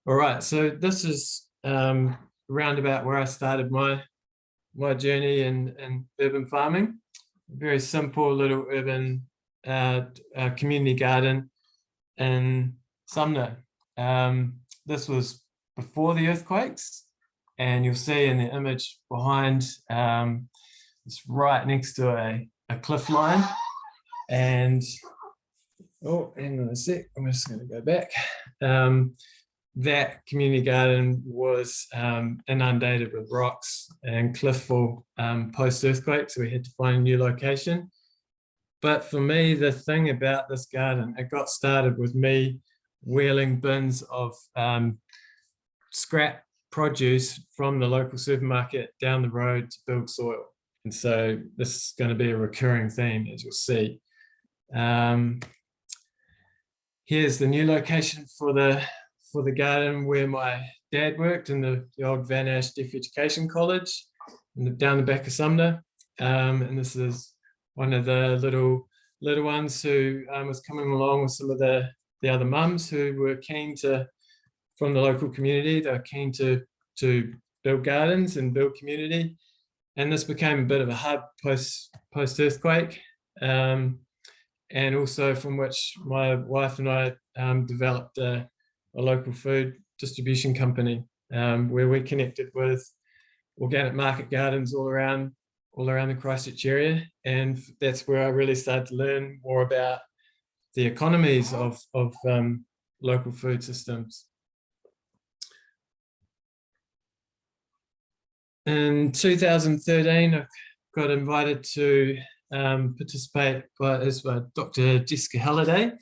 All right, so this is roundabout where I started my journey in urban farming. Very simple little urban community garden in Sumner. This was before the earthquakes, and you'll see in the image behind, it's right next to a cliff line. And oh, hang on a sec, I'm just going to go back. That community garden was inundated with rocks and clifffall post-earthquake, so we had to find a new location. But for me, the thing about this garden, it got started with me wheeling bins of scrap produce from the local supermarket down the road to build soil. And so this is going to be a recurring theme, as you'll see. here's the new location for the garden where my dad worked in the old Van Ash Deaf Education College down the back of Sumner. And this is one of the little ones who was coming along with some of the other mums who were keen to, from the local community, they were keen to build gardens and build community. And this became a bit of a hub post-earthquake. And also from which my wife and I developed a local food distribution company where we connected with organic market gardens all around the Christchurch area. And that's where I really started to learn more about the economies of local food systems. In 2013, I got invited to participate by Dr. Jessica Halliday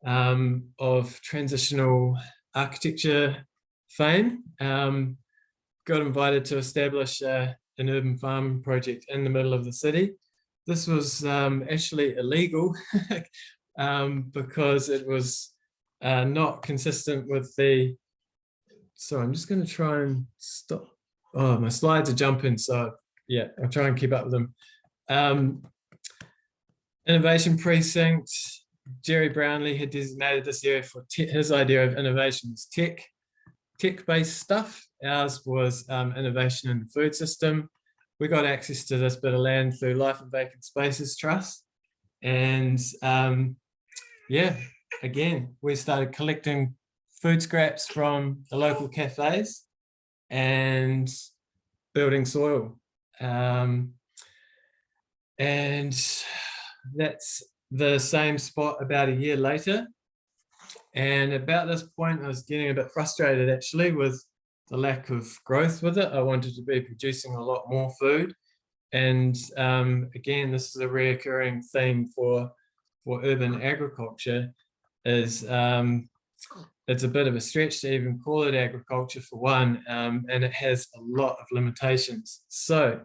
of transitional architecture fame. Got invited to establish an urban farming project in the middle of the city. This was actually illegal because it was not consistent with the, so I'm just going to try and stop. Oh, my slides are jumping, so yeah, I'll try and keep up with them. Innovation Precinct, Jerry Brownlee had designated this area for his idea of innovation was tech-based stuff. Ours was innovation in the food system. We got access to this bit of land through Life and Vacant Spaces Trust. And yeah, again, we started collecting food scraps from the local cafes and building soil. And that's the same spot about a year later. And about this point, I was getting a bit frustrated actually with the lack of growth with it. I wanted to be producing a lot more food. And again, this is a reoccurring theme for urban agriculture, is it's a bit of a stretch to even call it agriculture for one, and it has a lot of limitations. So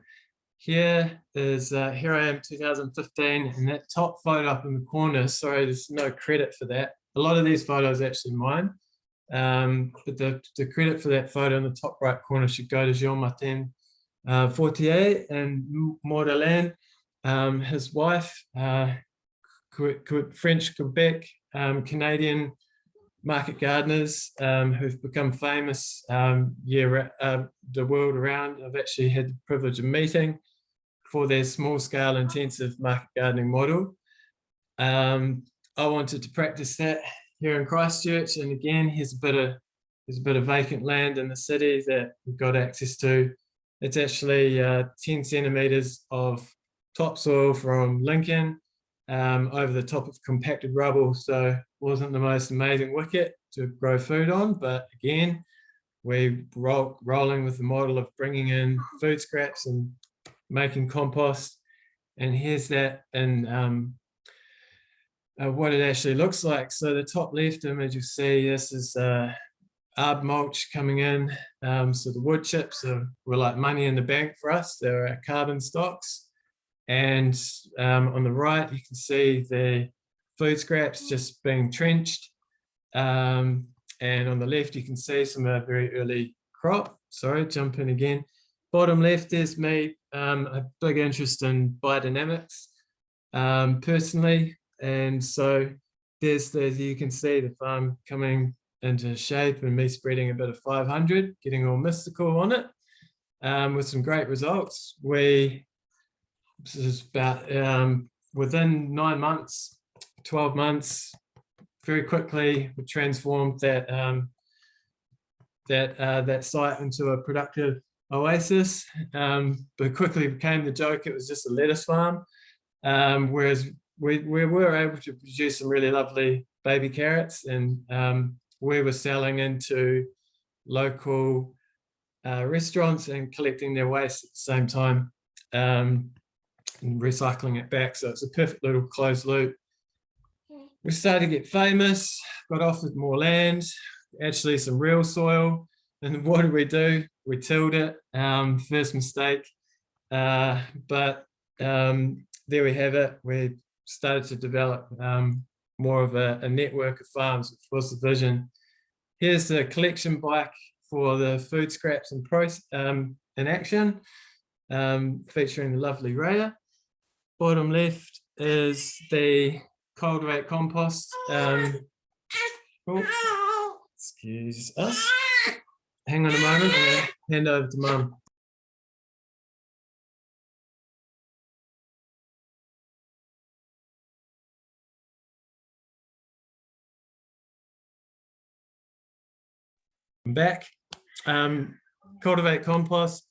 here I am 2015, and that top photo up in the corner, sorry, there's no credit for that. A lot of these photos are actually mine, but the credit for that photo in the top right corner should go to Jean-Martin Fortier and Maudelaine, his wife, French Quebec, Canadian market gardeners who've become famous the world around. I've actually had the privilege of meeting for their small scale intensive market gardening model. I wanted to practice that here in Christchurch, and again, there's a bit of vacant land in the city that we've got access to. It's actually 10 centimeters of topsoil from Lincoln over the top of compacted rubble, so wasn't the most amazing wicket to grow food on, but again, we're rolling with the model of bringing in food scraps and making compost. And here's that in what it actually looks like. So the top left image, you see this is arb mulch coming in. So the wood chips were like money in the bank for us. They're our carbon stocks. And on the right, you can see the food scraps just being trenched. And on the left, you can see some very early crop. Sorry, jump in again. Bottom left is me, a big interest in biodynamics personally. And so you can see the farm coming into shape and me spreading a bit of 500, getting all mystical on it with some great results. This is about within 9 months, 12 months, very quickly we transformed that site into a productive oasis, but quickly became the joke it was just a lettuce farm, whereas we were able to produce some really lovely baby carrots, and we were selling into local restaurants and collecting their waste at the same time and recycling it back. So it's a perfect little closed loop. We started to get famous, got offered more land, actually some real soil. And what did we do? We tilled it, first mistake. But there we have it. We started to develop more of a network of farms, which was the vision. Here's the collection bike for the food scraps and in action, featuring the lovely Raya. Bottom left is the cultivate compost. Excuse us. Hang on a moment, I'm going to hand over to Mum. I'm back. Cultivate compost.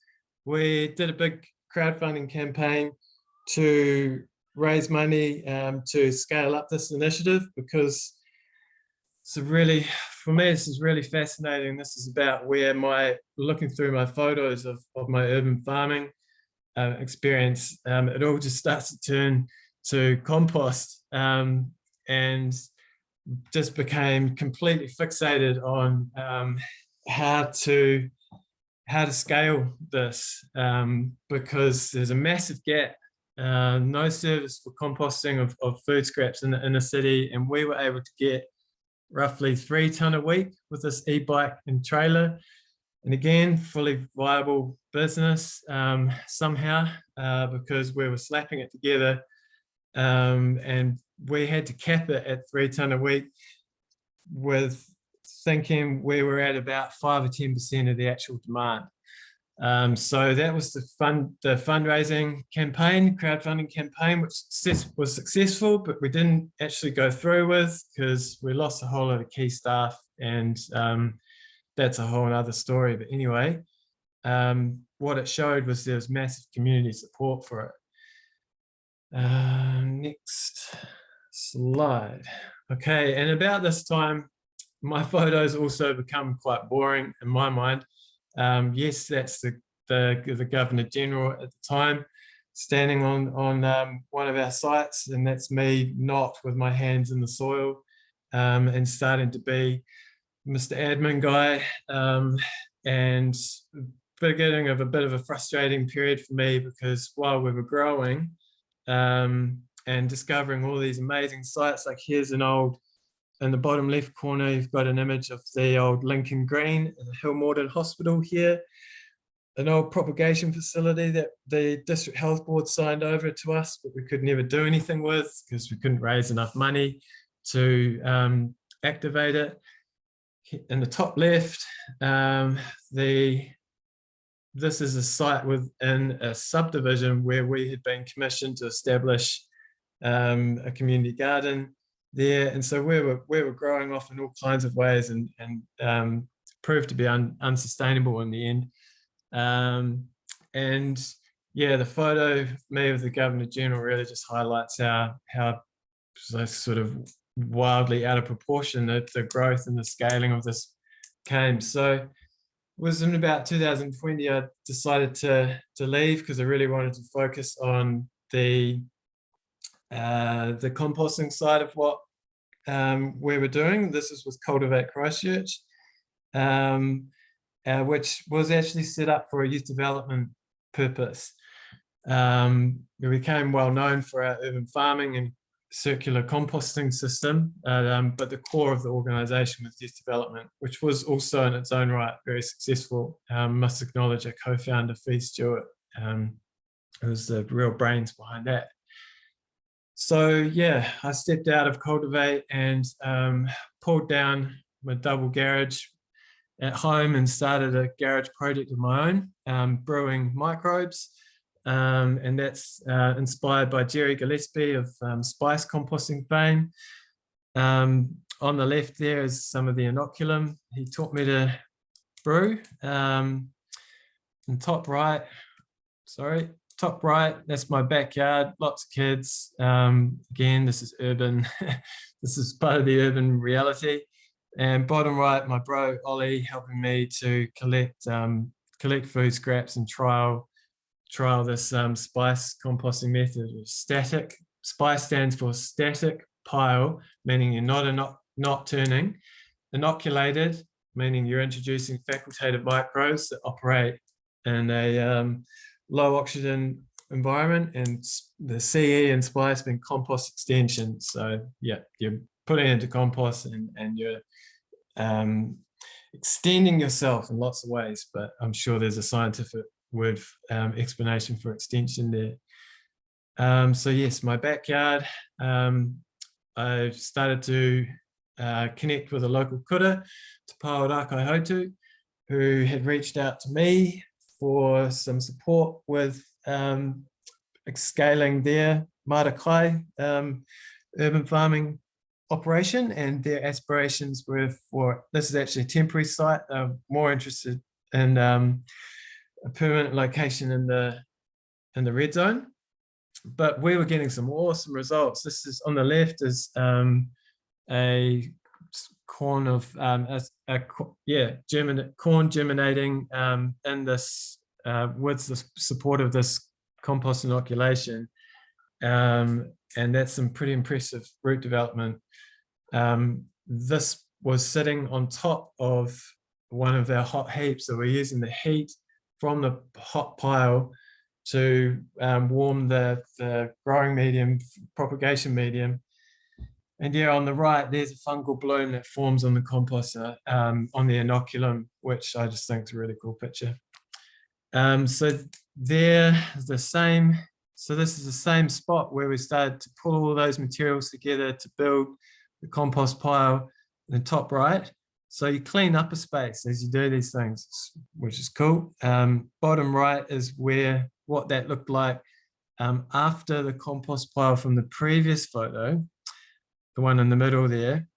We did a big crowdfunding campaign to raise money to scale up this initiative, because it's really, for me, this is really fascinating. This is about where looking through my photos of my urban farming experience, it all just starts to turn to compost, and just became completely fixated on how to scale this, because there's a massive gap, no service for composting of food scraps in the inner city, and we were able to get roughly 3 tonne a week with this e-bike and trailer. And again, fully viable business somehow, because we were slapping it together, and we had to cap it at 3 tonne a week, with thinking we were at about 5 or 10% of the actual demand. So that was the fundraising campaign, crowdfunding campaign, which was successful, but we didn't actually go through with because we lost a whole lot of key staff, and that's a whole other story. But anyway, what it showed was there was massive community support for it. Next slide. Okay, and about this time, my photos also become quite boring in my mind. Yes, that's the Governor General at the time, standing on one of our sites, and that's me not with my hands in the soil, and starting to be Mr. Admin guy, and beginning of a bit of a frustrating period for me, because while we were growing and discovering all these amazing sites, like here's an old, in the bottom left corner, you've got an image of the old Lincoln Green, the Hillmorden Hospital here, an old propagation facility that the District Health Board signed over to us, but we could never do anything with because we couldn't raise enough money to activate it. In the top left, this is a site within a subdivision where we had been commissioned to establish a community garden there, and so we were growing off in all kinds of ways, and proved to be unsustainable in the end. And yeah, the photo of me with the Governor General really just highlights how sort of wildly out of proportion the growth and the scaling of this came. So it was in about 2020 I decided to leave, because I really wanted to focus on the composting side of what we were doing. This is with Cultivate Christchurch, which was actually set up for a youth development purpose. We became well known for our urban farming and circular composting system, but the core of the organisation was youth development, which was also in its own right very successful. Must acknowledge our co-founder, Fee Stewart, who was the real brains behind that. So yeah, I stepped out of Cultivate and pulled down my double garage at home and started a garage project of my own, brewing microbes. And that's inspired by Jerry Gillespie of spice composting fame. On the left there is some of the inoculum he taught me to brew. And top right, that's my backyard, lots of kids. Again, this is urban. This is part of the urban reality. And bottom right, my bro Ollie helping me to collect food scraps and trial this spice composting method. Static spice stands for static pile, meaning you're not turning. Inoculated, meaning you're introducing facultative microbes that operate in a low oxygen environment, and the CE and spice being compost extension. So yeah, you're putting it into compost, and you're extending yourself in lots of ways, but I'm sure there's a scientific word explanation for extension there. So yes, my backyard, I started to connect with a local kura, Te Pāoraka Hautu, who had reached out to me for some support with scaling their marakai urban farming operation, and their aspirations were for, this is actually a temporary site, more interested in a permanent location in the red zone. But we were getting some awesome results. This is on the left is a corn of corn germinating in this with the support of this compost inoculation, and that's some pretty impressive root development. This was sitting on top of one of our hot heaps, so we're using the heat from the hot pile to warm the growing medium, propagation medium. And yeah, on the right, there's a fungal bloom that forms on the composter on the inoculum, which I just think is a really cool picture. So they're the same. So this is the same spot where we started to pull all those materials together to build the compost pile in the top right. So you clean up a space as you do these things, which is cool. Bottom right is what that looked like after the compost pile from the previous photo, the one in the middle there.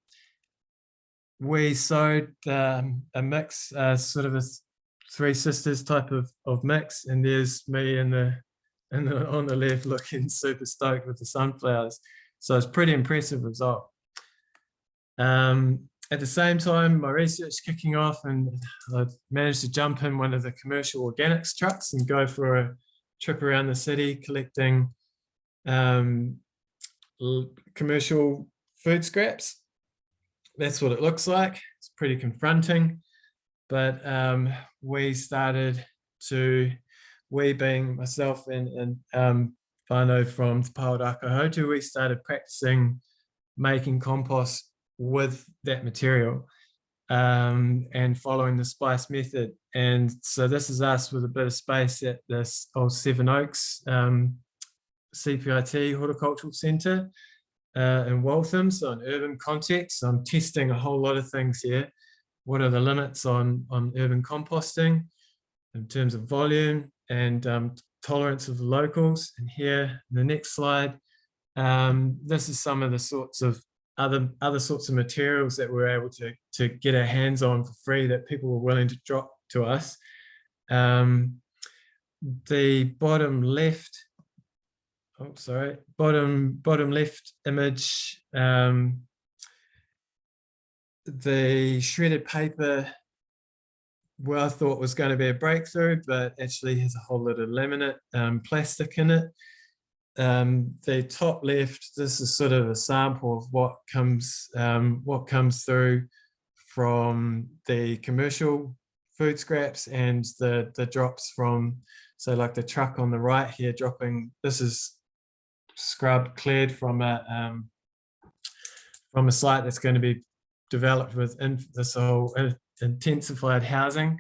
We sowed a mix, sort of a three sisters type of mix, and there's me on the left looking super stoked with the sunflowers. So it's a pretty impressive result. At the same time, my research kicking off, and I managed to jump in one of the commercial organics trucks and go for a trip around the city collecting commercial food scraps. That's what it looks like. It's pretty confronting, but we being myself and whānau from Te Pāoraka Hautu, we started practicing making compost with that material and following the spice method. And so this is us with a bit of space at this old Seven Oaks CPIT Horticultural Centre in Waltham, so in urban context. So I'm testing a whole lot of things here. What are the limits on urban composting in terms of volume and tolerance of the locals? And here, in the next slide, this is some of the sorts of other sorts of materials that we're able to get our hands on for free that people were willing to drop to us. The bottom left, bottom left image, the shredded paper, well, I thought was going to be a breakthrough, but actually has a whole lot of laminate plastic in it. The top left, this is sort of a sample of what comes through from the commercial food scraps and the drops from, so like the truck on the right here dropping, this is scrubbed, cleared from a site that's going to be developed with this whole intensified housing.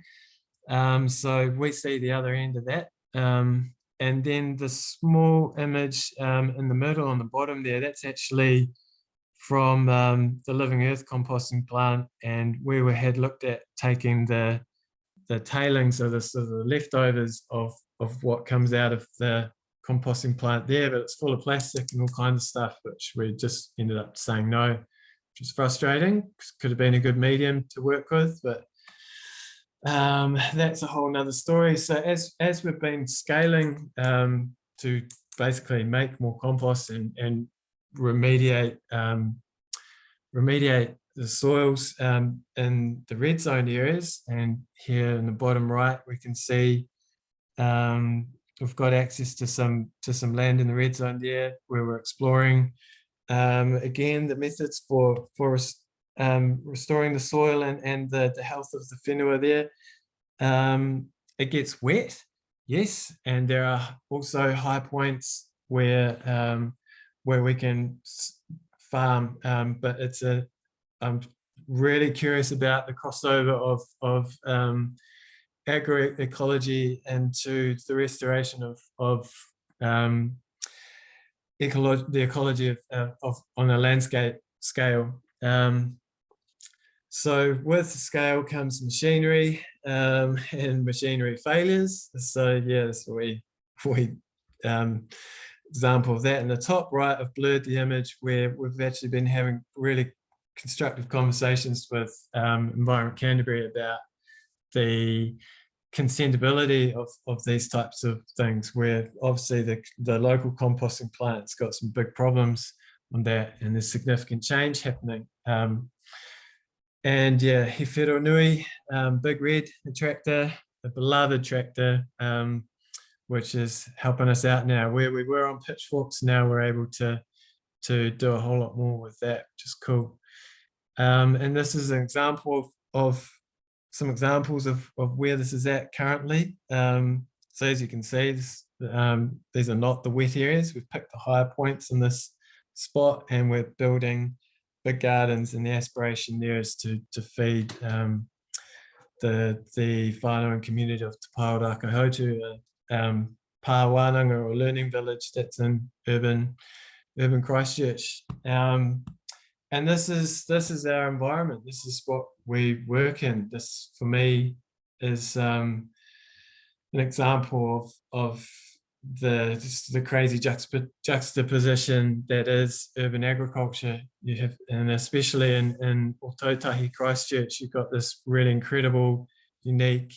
So we see the other end of that. And then the small image in the middle on the bottom there, that's actually from the Living Earth composting plant, and we had looked at taking the tailings, so the sort of the leftovers of what comes out of the composting plant there, but it's full of plastic and all kinds of stuff, which we just ended up saying no, which is frustrating. Could have been a good medium to work with, but that's a whole nother story. So as we've been scaling to basically make more compost and remediate the soils in the red zone areas, and here in the bottom right we can see we've got access to some land in the red zone there where we're exploring again the methods for restoring the soil and the health of the whenua there. It gets wet, yes, and there are also high points where we can farm, but I'm really curious about the crossover of agroecology into the restoration of the ecology of on a landscape scale. So with scale comes machinery and machinery failures. So yes, we example of that in the top right. I've blurred the image where we've actually been having really constructive conversations with Environment Canterbury about the consentability of these types of things, where obviously the local composting plant's got some big problems on that, and there's significant change happening. And yeah, He Whero Nui, Big Red, the tractor, the beloved tractor, which is helping us out now. Where we were on pitchforks, now we're able to do a whole lot more with that, which is cool. And this is an example of some examples of where this is at currently. So as you can see, these are not the wet areas. We've picked the higher points in this spot, and we're building big gardens, and the aspiration there is to feed the whānau and community of Te Paoraka Hautu, Pāwānanga or learning village that's in urban Christchurch. And this is our environment. This is what we work in. This, for me, is an example of the crazy juxtaposition that is urban agriculture. You have, and especially in Ōtautahi Christchurch, you've got this really incredible, unique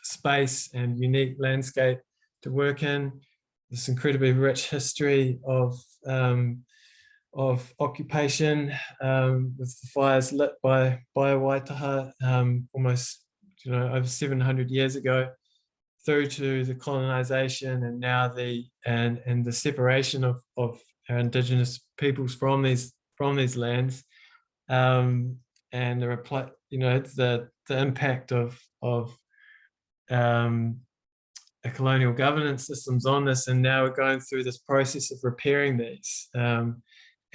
space and unique landscape to work in. This incredibly rich history of occupation, with the fires lit by Waitaha almost over 700 years ago, through to the colonization, and now the separation of our Indigenous peoples from these lands, and the impact of colonial governance systems on this, and now we're going through this process of repairing these.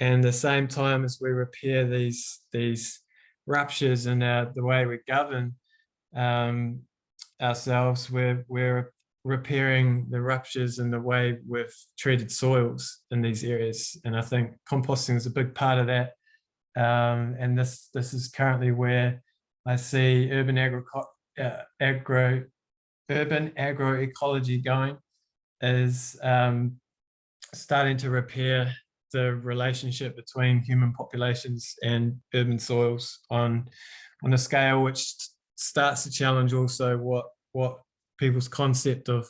And the same time as we repair these ruptures in the way we govern ourselves, we're repairing the ruptures in the way we've treated soils in these areas. And I think composting is a big part of that. And this is currently where I see urban agroecology going, is starting to repair the relationship between human populations and urban soils on a scale which starts to challenge also what people's concept of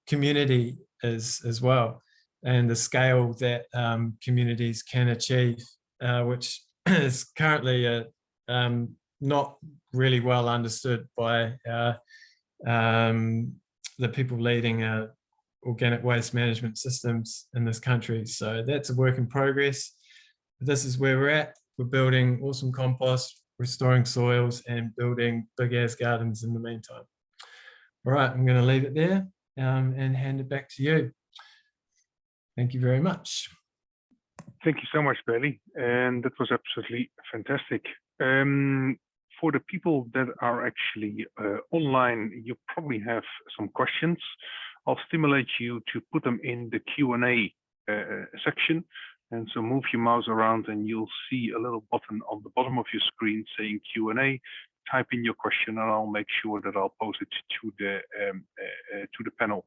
community is as well, and the scale that communities can achieve, which is currently not really well understood by the people leading organic waste management systems in this country. So that's a work in progress. This is where we're at. We're building awesome compost, restoring soils, and building big ass gardens in the meantime. All right, I'm going to leave it there and hand it back to you. Thank you very much. Thank you so much, Bailey. And that was absolutely fantastic. For the people that are actually online, you probably have some questions. I'll stimulate you to put them in the Q&A section. And so move your mouse around and you'll see a little button on the bottom of your screen saying Q&A. Type in your question and I'll make sure that I'll pose it to the panel.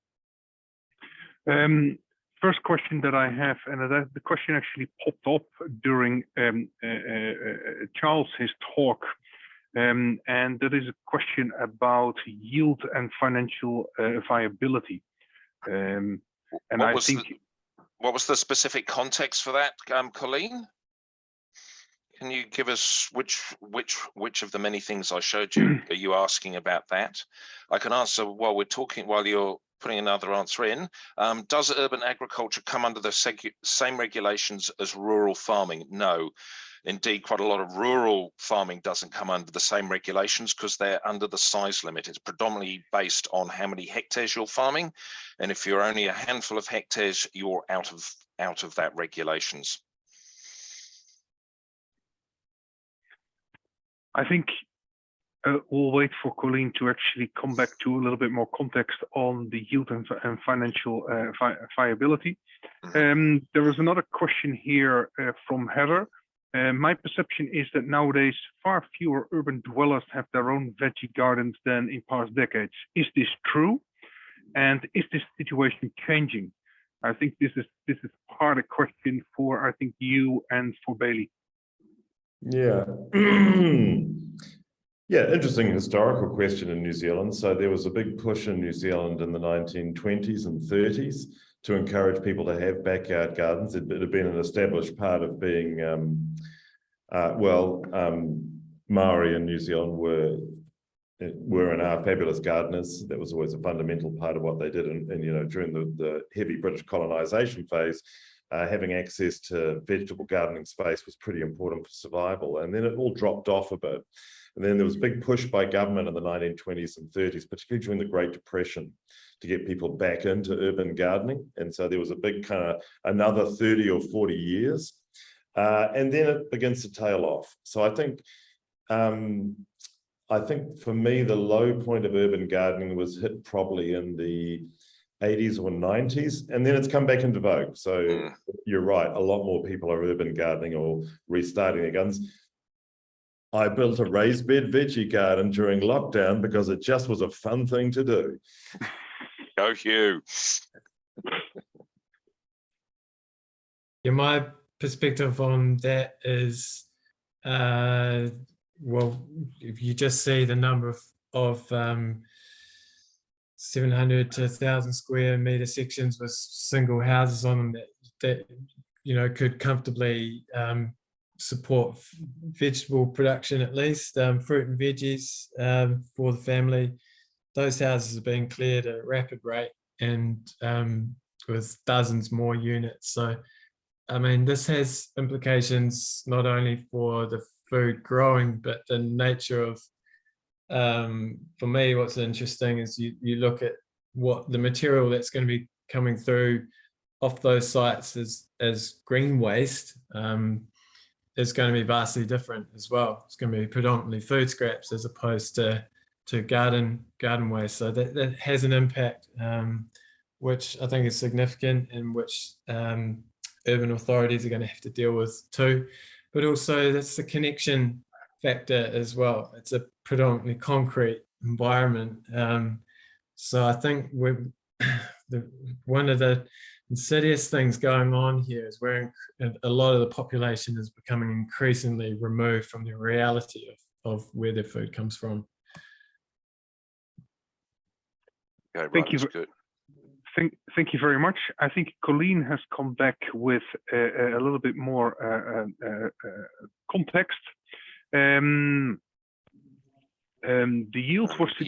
First question that I have, and the question actually popped up during Charles' talk, and that is a question about yield and financial viability. And I think what was the specific context for that, Colleen? Can you give us which of the many things I showed you are you asking about that? I can answer while we're talking, while you're putting another answer in. Does urban agriculture come under the same regulations as rural farming? No. Indeed, quite a lot of rural farming doesn't come under the same regulations because they're under the size limit. It's predominantly based on how many hectares you're farming. And if you're only a handful of hectares, you're out of that regulations. I think we'll wait for Colleen to actually come back to a little bit more context on the yield and financial viability. There was another question here from Heather. My perception is that nowadays far fewer urban dwellers have their own veggie gardens than in past decades. Is this true? And is this situation changing? I think this is part of the question for, I think, you and for Bailey. Yeah. Yeah, interesting historical question in New Zealand. So there was a big push in New Zealand in the 1920s and 30s to encourage people to have backyard gardens. It had been an established part of being, Maori in New Zealand were and are fabulous gardeners. That was always a fundamental part of what they did. And during the heavy British colonisation phase, having access to vegetable gardening space was pretty important for survival. And then it all dropped off a bit. And then there was a big push by government in the 1920s and 30s, particularly during the Great Depression, to get people back into urban gardening. And so there was a big kind of another 30 or 40 years. And then it begins to tail off. So I think for me, the low point of urban gardening was hit probably in the 80s or 90s, and then it's come back into vogue. So you're right, a lot more people are urban gardening or restarting their gardens. I built a raised bed veggie garden during lockdown because it just was a fun thing to do. Go Hugh. Yeah, my perspective on that is, well, if you just see the number of 700 to 1,000 square meter sections with single houses on them that could comfortably support vegetable production, at least fruit and veggies for the family. Those houses are being cleared at a rapid rate, and with dozens more units. So I mean, this has implications not only for the food growing, but the nature of, for me, what's interesting is you look at what the material that's going to be coming through off those sites as green waste is going to be vastly different as well. It's going to be predominantly food scraps as opposed to garden waste. So that has an impact, which I think is significant, and which urban authorities are going to have to deal with too. But also that's the connection factor as well. It's a predominantly concrete environment. So I think one of the insidious things going on here is where a lot of the population is becoming increasingly removed from the reality of where their food comes from. Okay, right, Thank you. good. Thank you very much. I think Colleen has come back with a little bit more context. The yield was to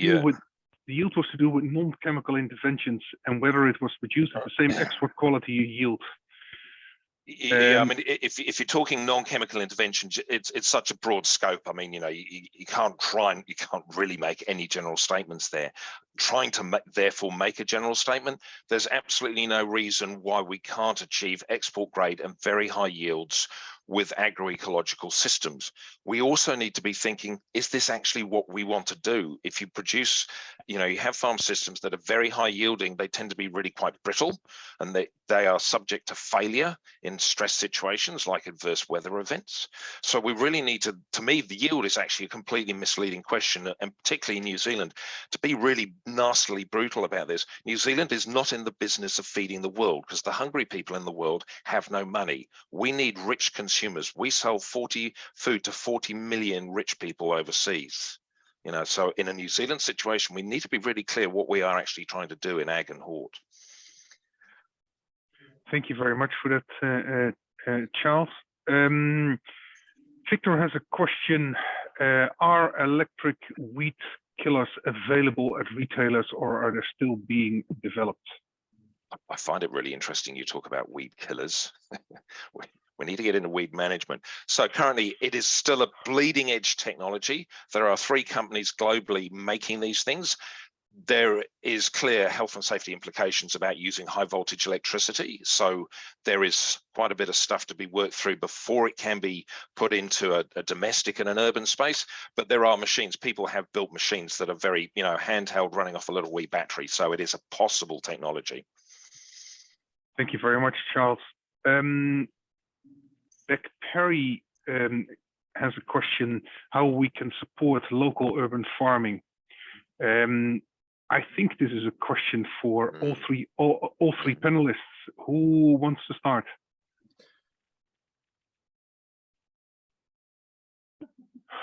do with non-chemical interventions and whether it was produced at the same export quality yield. Yeah, I mean, if you're talking non-chemical interventions, it's such a broad scope. I mean, you can't really make any general statements there. Trying to therefore make a general statement, there's absolutely no reason why we can't achieve export grade and very high yields with agroecological systems. We also need to be thinking, is this actually what we want to do? If you produce, you have farm systems that are very high yielding, they tend to be really quite brittle, and they are subject to failure in stress situations like adverse weather events. So we really need to me, the yield is actually a completely misleading question, and particularly in New Zealand, to be really nastily brutal about this. New Zealand is not in the business of feeding the world, because the hungry people in the world have no money. We need rich consumers. We sell food to 40 million rich people overseas. So in a New Zealand situation, we need to be really clear what we are actually trying to do in ag and hort. Thank you very much for that, Charles. Victor has a question. Are electric weed killers available at retailers, or are they still being developed? I find it really interesting you talk about weed killers. We need to get into weed management. So currently it is still a bleeding edge technology. There are 3 companies globally making these things. there is clear health and safety implications about using high voltage electricity. So there is quite a bit of stuff to be worked through before it can be put into a domestic and an urban space. But there are machines, people have built machines that are very, handheld, running off a little wee battery. So it is a possible technology. Thank you very much, Charles. Beck Perry has a question, how we can support local urban farming. I think this is a question for all three panelists. Who wants to start?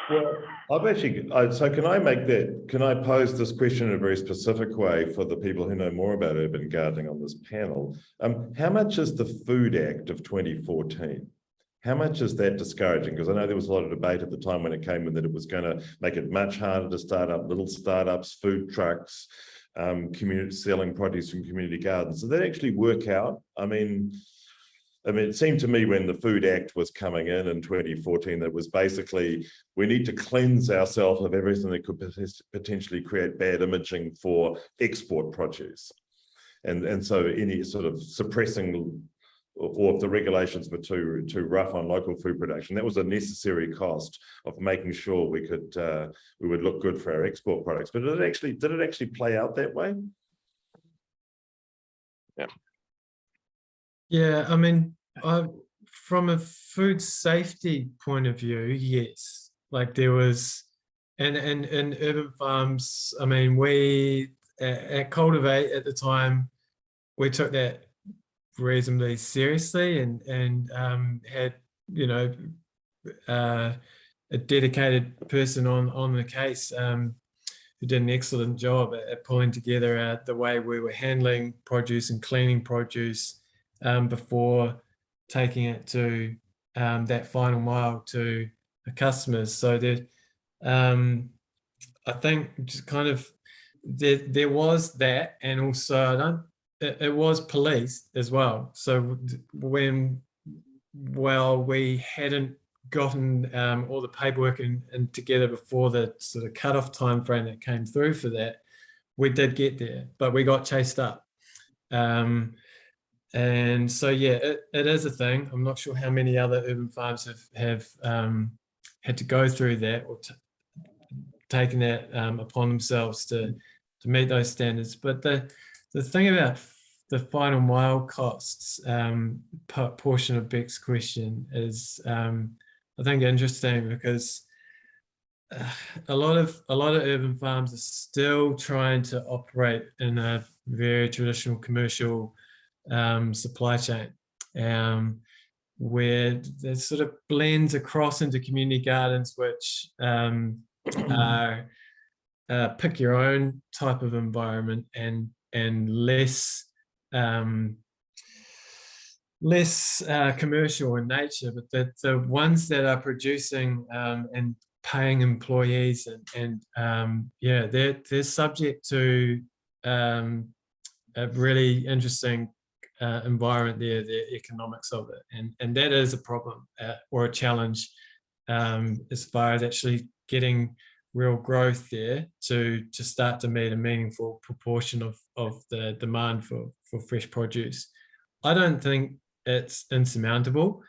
Well, so can I pose this question in a very specific way for the people who know more about urban gardening on this panel? How much is the Food Act of 2014? How much is that discouraging? Because I know there was a lot of debate at the time when it came in that it was going to make it much harder to start up little startups, food trucks, selling produce from community gardens. Did that actually work out? I mean, it seemed to me when the Food Act was coming in 2014, that was basically, we need to cleanse ourselves of everything that could potentially create bad imaging for export produce. And so any sort of suppressing, or if the regulations were too rough on local food production, that was a necessary cost of making sure we would look good for our export products. But did it actually play out that way? Yeah. Yeah, I mean, from a food safety point of view, yes. Like there was, and in urban farms, I mean, we at Cultivate at the time, we took that reasonably seriously and had, a dedicated person on the case who did an excellent job at pulling together the way we were handling produce and cleaning produce before taking it to that final mile to the customers. So that I think just kind of there was that, and also it was policed as well. So while we hadn't gotten all the paperwork and together before the sort of cutoff time frame that came through for that, we did get there, but we got chased up. And so, yeah, it is a thing. I'm not sure how many other urban farms have had to go through that or taken that upon themselves to meet those standards. But the thing about the final mile costs portion of Beck's question is, I think, interesting, because a lot of urban farms are still trying to operate in a very traditional commercial supply chain, where there sort of blends across into community gardens, which are pick your own type of environment and less commercial in nature, but the ones that are producing and paying employees and yeah, they're subject to a really interesting environment there, the economics of it, and that is a problem or a challenge as far as actually getting real growth there to start to meet a meaningful proportion of the demand for fresh produce. I don't think it's insurmountable,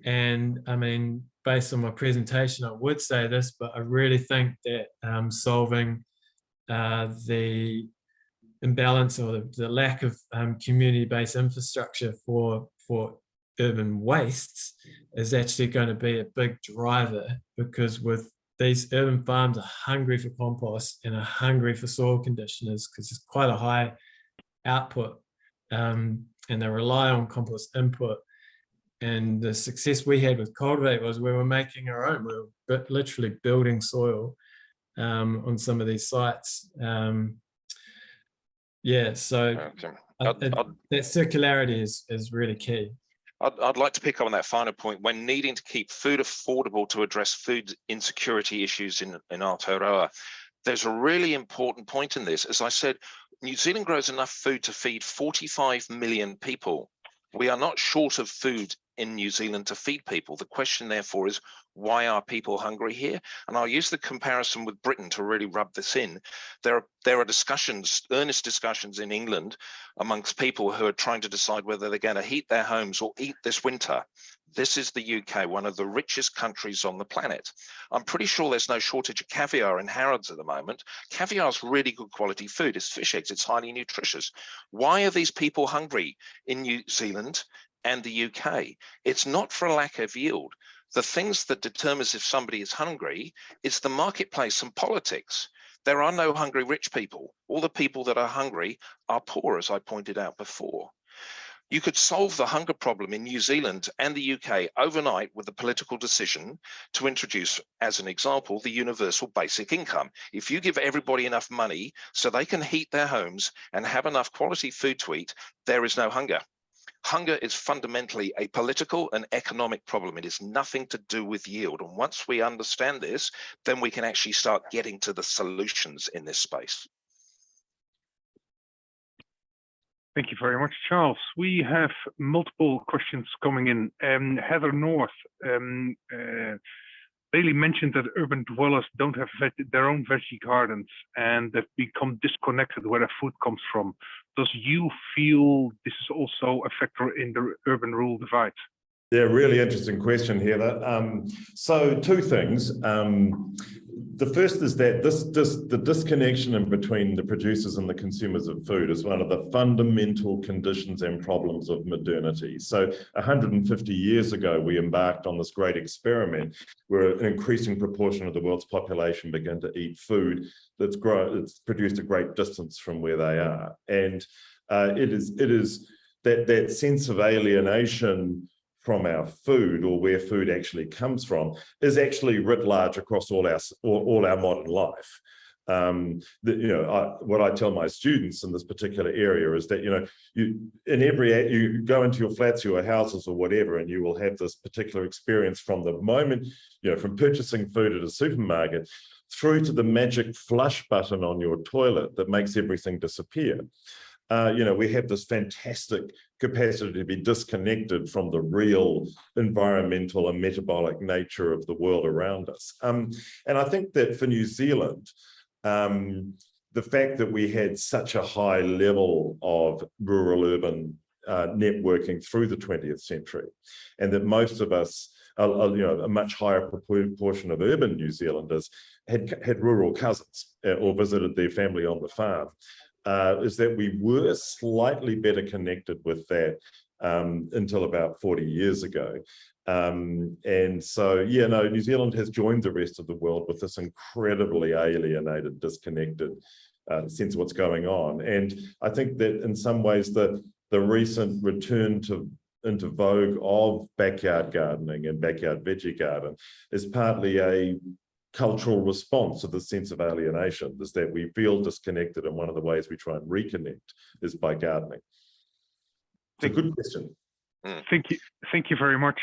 and I mean, based on my presentation, I would say this, but I really think that solving the imbalance or the lack of community-based infrastructure for urban wastes is actually going to be a big driver, because with these urban farms are hungry for compost and are hungry for soil conditioners, because it's quite a high output, and they rely on compost input. And the success we had with Cultivate was we were making our own. We were literally building soil on some of these sites. Yeah, so that circularity is really key. I'd like to pick up on that final point. When needing to keep food affordable to address food insecurity issues in Aotearoa, there's a really important point in this. As I said, New Zealand grows enough food to feed 45 million people. We are not short of food in New Zealand to feed people. The question, therefore, is why are people hungry here? And I'll use the comparison with Britain to really rub this in. There are discussions, earnest discussions in England amongst people who are trying to decide whether they're going to heat their homes or eat this winter. This is the UK, one of the richest countries on the planet. I'm pretty sure there's no shortage of caviar in Harrods at the moment. Caviar is really good quality food. It's fish eggs. It's highly nutritious. Why are these people hungry in New Zealand and the UK? It's not for a lack of yield. The things that determines if somebody is hungry is the marketplace and politics. There are no hungry rich people. All the people that are hungry are poor, as I pointed out before. You could solve the hunger problem in New Zealand and the UK overnight with a political decision to introduce, as an example, the universal basic income. If you give everybody enough money so they can heat their homes and have enough quality food to eat, there is no hunger. Hunger is fundamentally a political and economic problem. It is nothing to do with yield. And once we understand this, then we can actually start getting to the solutions in this space. Thank you very much, Charles. We have multiple questions coming in. Heather North, Bailey mentioned that urban dwellers don't have their own veggie gardens and they've become disconnected where their food comes from. Does you feel this is also a factor in the urban-rural divide? Yeah, really interesting question, Heather. So two things. The first is that the disconnection in between the producers and the consumers of food is one of the fundamental conditions and problems of modernity. So 150 years ago, we embarked on this great experiment where an increasing proportion of the world's population began to eat food that's produced a great distance from where they are. And it is that sense of alienation from our food, or where food actually comes from, is actually writ large across all our modern life. What I tell my students in this particular area is that you go into your flats, your houses, or whatever, and you will have this particular experience from the moment, from purchasing food at a supermarket through to the magic flush button on your toilet that makes everything disappear. We have this fantastic capacity to be disconnected from the real environmental and metabolic nature of the world around us. And I think that for New Zealand, the fact that we had such a high level of rural-urban networking through the 20th century, and that most of us, a much higher proportion of urban New Zealanders had rural cousins or visited their family on the farm, is that we were slightly better connected with that until about 40 years ago. And so, New Zealand has joined the rest of the world with this incredibly alienated, disconnected sense of what's going on. And I think that in some ways, the recent return into vogue of backyard gardening and backyard veggie garden is partly a cultural response to the sense of alienation, is that we feel disconnected, and one of the ways we try and reconnect is by gardening. It's a good question. Thank you very much.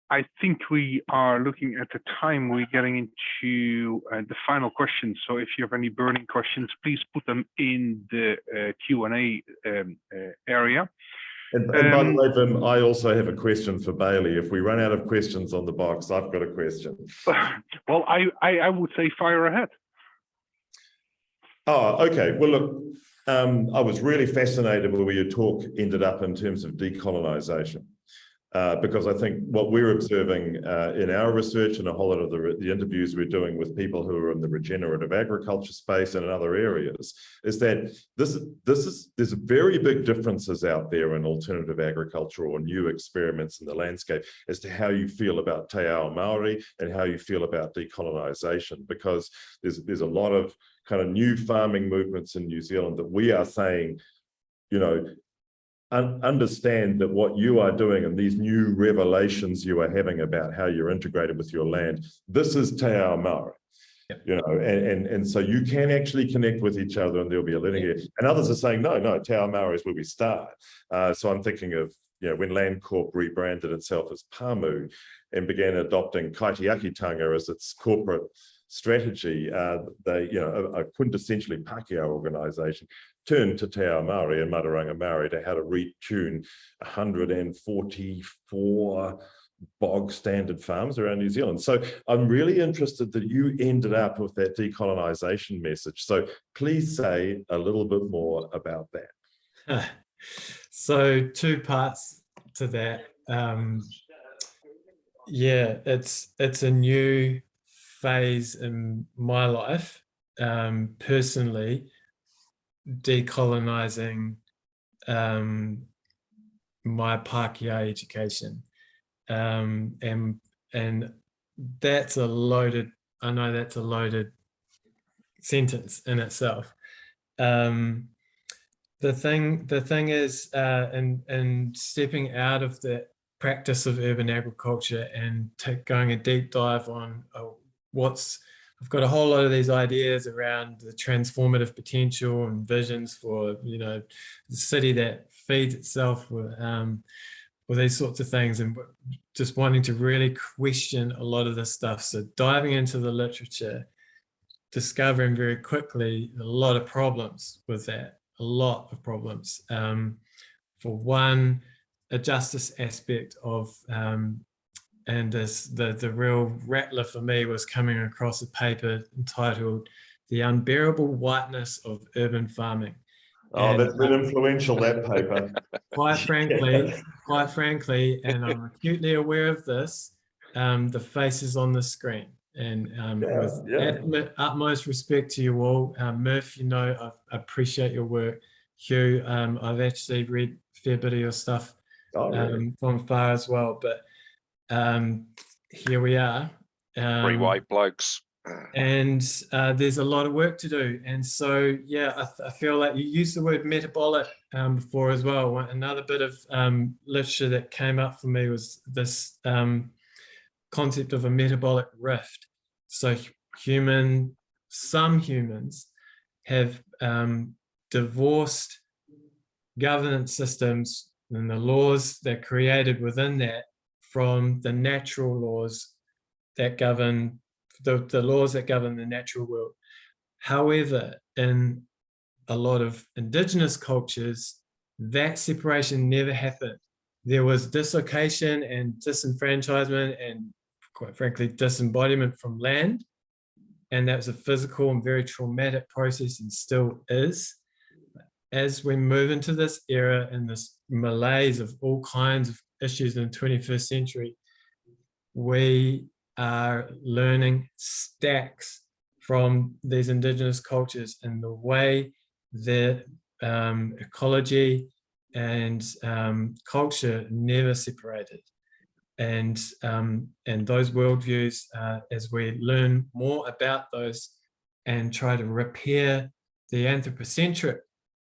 I think we are looking at the time. We're getting into the final questions. So if you have any burning questions, please put them in the Q&A area. And by the way, Vim, I also have a question for Bailey. If we run out of questions on the box, I've got a question. Well, I would say fire ahead. Oh, okay. Well, look, I was really fascinated where your talk ended up in terms of decolonisation. Because I think what we're observing in our research and a whole lot of the interviews we're doing with people who are in the regenerative agriculture space and in other areas is that there's very big differences out there in alternative agriculture or new experiments in the landscape as to how you feel about te ao Māori and how you feel about decolonisation, because there's a lot of kind of new farming movements in New Zealand that we are saying, understand that what you are doing and these new revelations you are having about how you're integrated with your land, this is te ao Māori. Yep. And so you can actually connect with each other, and there'll be a learning here. And others are saying, no, te ao Māori is where we start. So I'm thinking of, when Landcorp rebranded itself as Pāmu and began adopting kaitiakitanga as its corporate strategy, they, a quintessentially Pākehā organisation, turned to Te Ao Māori and Mataranga Māori to how to retune 144 bog standard farms around New Zealand. So I'm really interested that you ended up with that decolonisation message. So please say a little bit more about that. So 2 parts to that. Yeah, it's a new phase in my life, personally, decolonising my Pākehā education. And that's a loaded, I know that's a loaded sentence in itself. The thing is, in stepping out of the practice of urban agriculture and going a deep dive on I've got a whole lot of these ideas around the transformative potential and visions for, the city that feeds itself with these sorts of things, and just wanting to really question a lot of this stuff. So diving into the literature, discovering very quickly a lot of problems with that, a lot of problems. For one, a justice aspect of, and the real rattler for me was coming across a paper entitled "The Unbearable Whiteness of Urban Farming." Oh, and, that's been influential, that paper. Quite frankly, and I'm acutely aware of this, the faces on the screen. And with utmost respect to you all, Murph, I appreciate your work. Hugh, I've actually read a fair bit of your stuff from far as well, but here we are. 3 white blokes. And there's a lot of work to do. And so, yeah, I feel like you used the word metabolic before as well. Another bit of literature that came up for me was this concept of a metabolic rift. So some humans have divorced governance systems and the laws that are created within that from the natural laws that govern the laws that govern the natural world. However, in a lot of indigenous cultures, that separation never happened. There was dislocation and disenfranchisement and, quite frankly, disembodiment from land. And that was a physical and very traumatic process, and still is. As we move into this era and this malaise of all kinds of issues in the 21st century, we are learning stacks from these indigenous cultures and the way that ecology and culture never separated. And those worldviews, as we learn more about those and try to repair the anthropocentric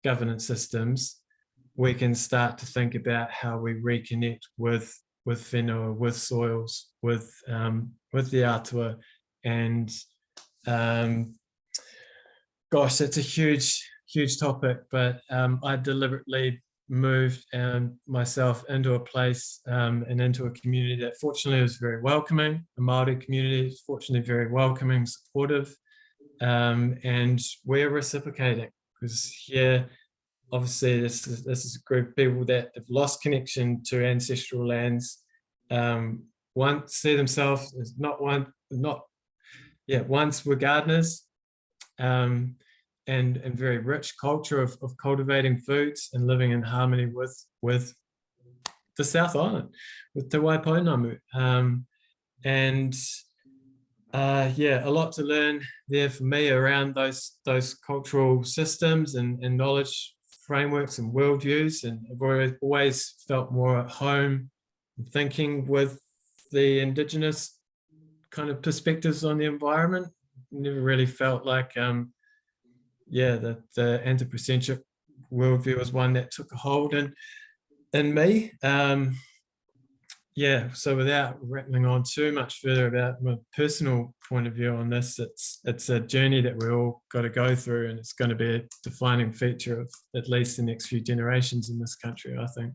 governance systems, we can start to think about how we reconnect with whenua, with soils, with the atua. And gosh, it's a huge topic, but I deliberately moved myself into a place and into a community that fortunately was very welcoming. The Māori community is fortunately very welcoming, supportive, and we're reciprocating, because here, obviously, this is a group of people that have lost connection to ancestral lands. See themselves as once were gardeners, and very rich culture of cultivating foods and living in harmony with the South Island, with Te Waipounamu. A lot to learn there for me around those cultural systems and knowledge frameworks and worldviews. And I've always felt more at home thinking with the Indigenous kind of perspectives on the environment. Never really felt like the anthropocentric worldview was one that took a hold in me. So without rattling on too much further about my personal point of view on this, it's a journey that we all got to go through, and it's going to be a defining feature of at least the next few generations in this country, I think.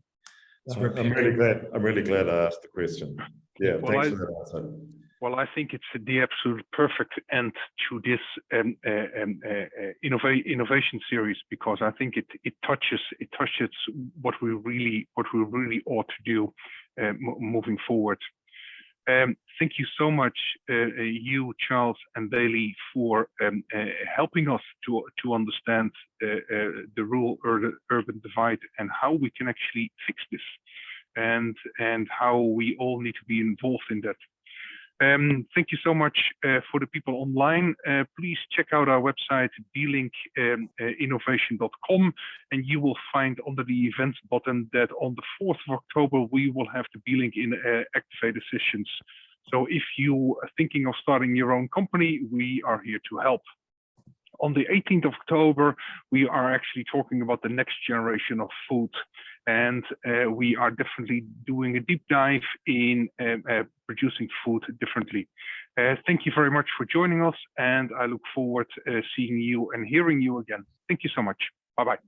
I'm really glad I asked the question. Yeah, well, thanks for that answer. Well, I think it's the absolute perfect end to this innovation series, because I think it touches what we really ought to do moving forward. Thank you so much, you, Charles and Bailey, for helping us to understand the rural-urban divide and how we can actually fix this, and how we all need to be involved in that. Thank you so much for the people online. Please check out our website, belinkinnovation.com, and you will find under the events button that on the 4th of October, we will have the Belink in Activator sessions. So if you are thinking of starting your own company, we are here to help. On the 18th of October, we are actually talking about the next generation of food. And we are definitely doing a deep dive in producing food differently. Thank you very much for joining us, and I look forward to seeing you and hearing you again. Thank you so much. Bye-bye.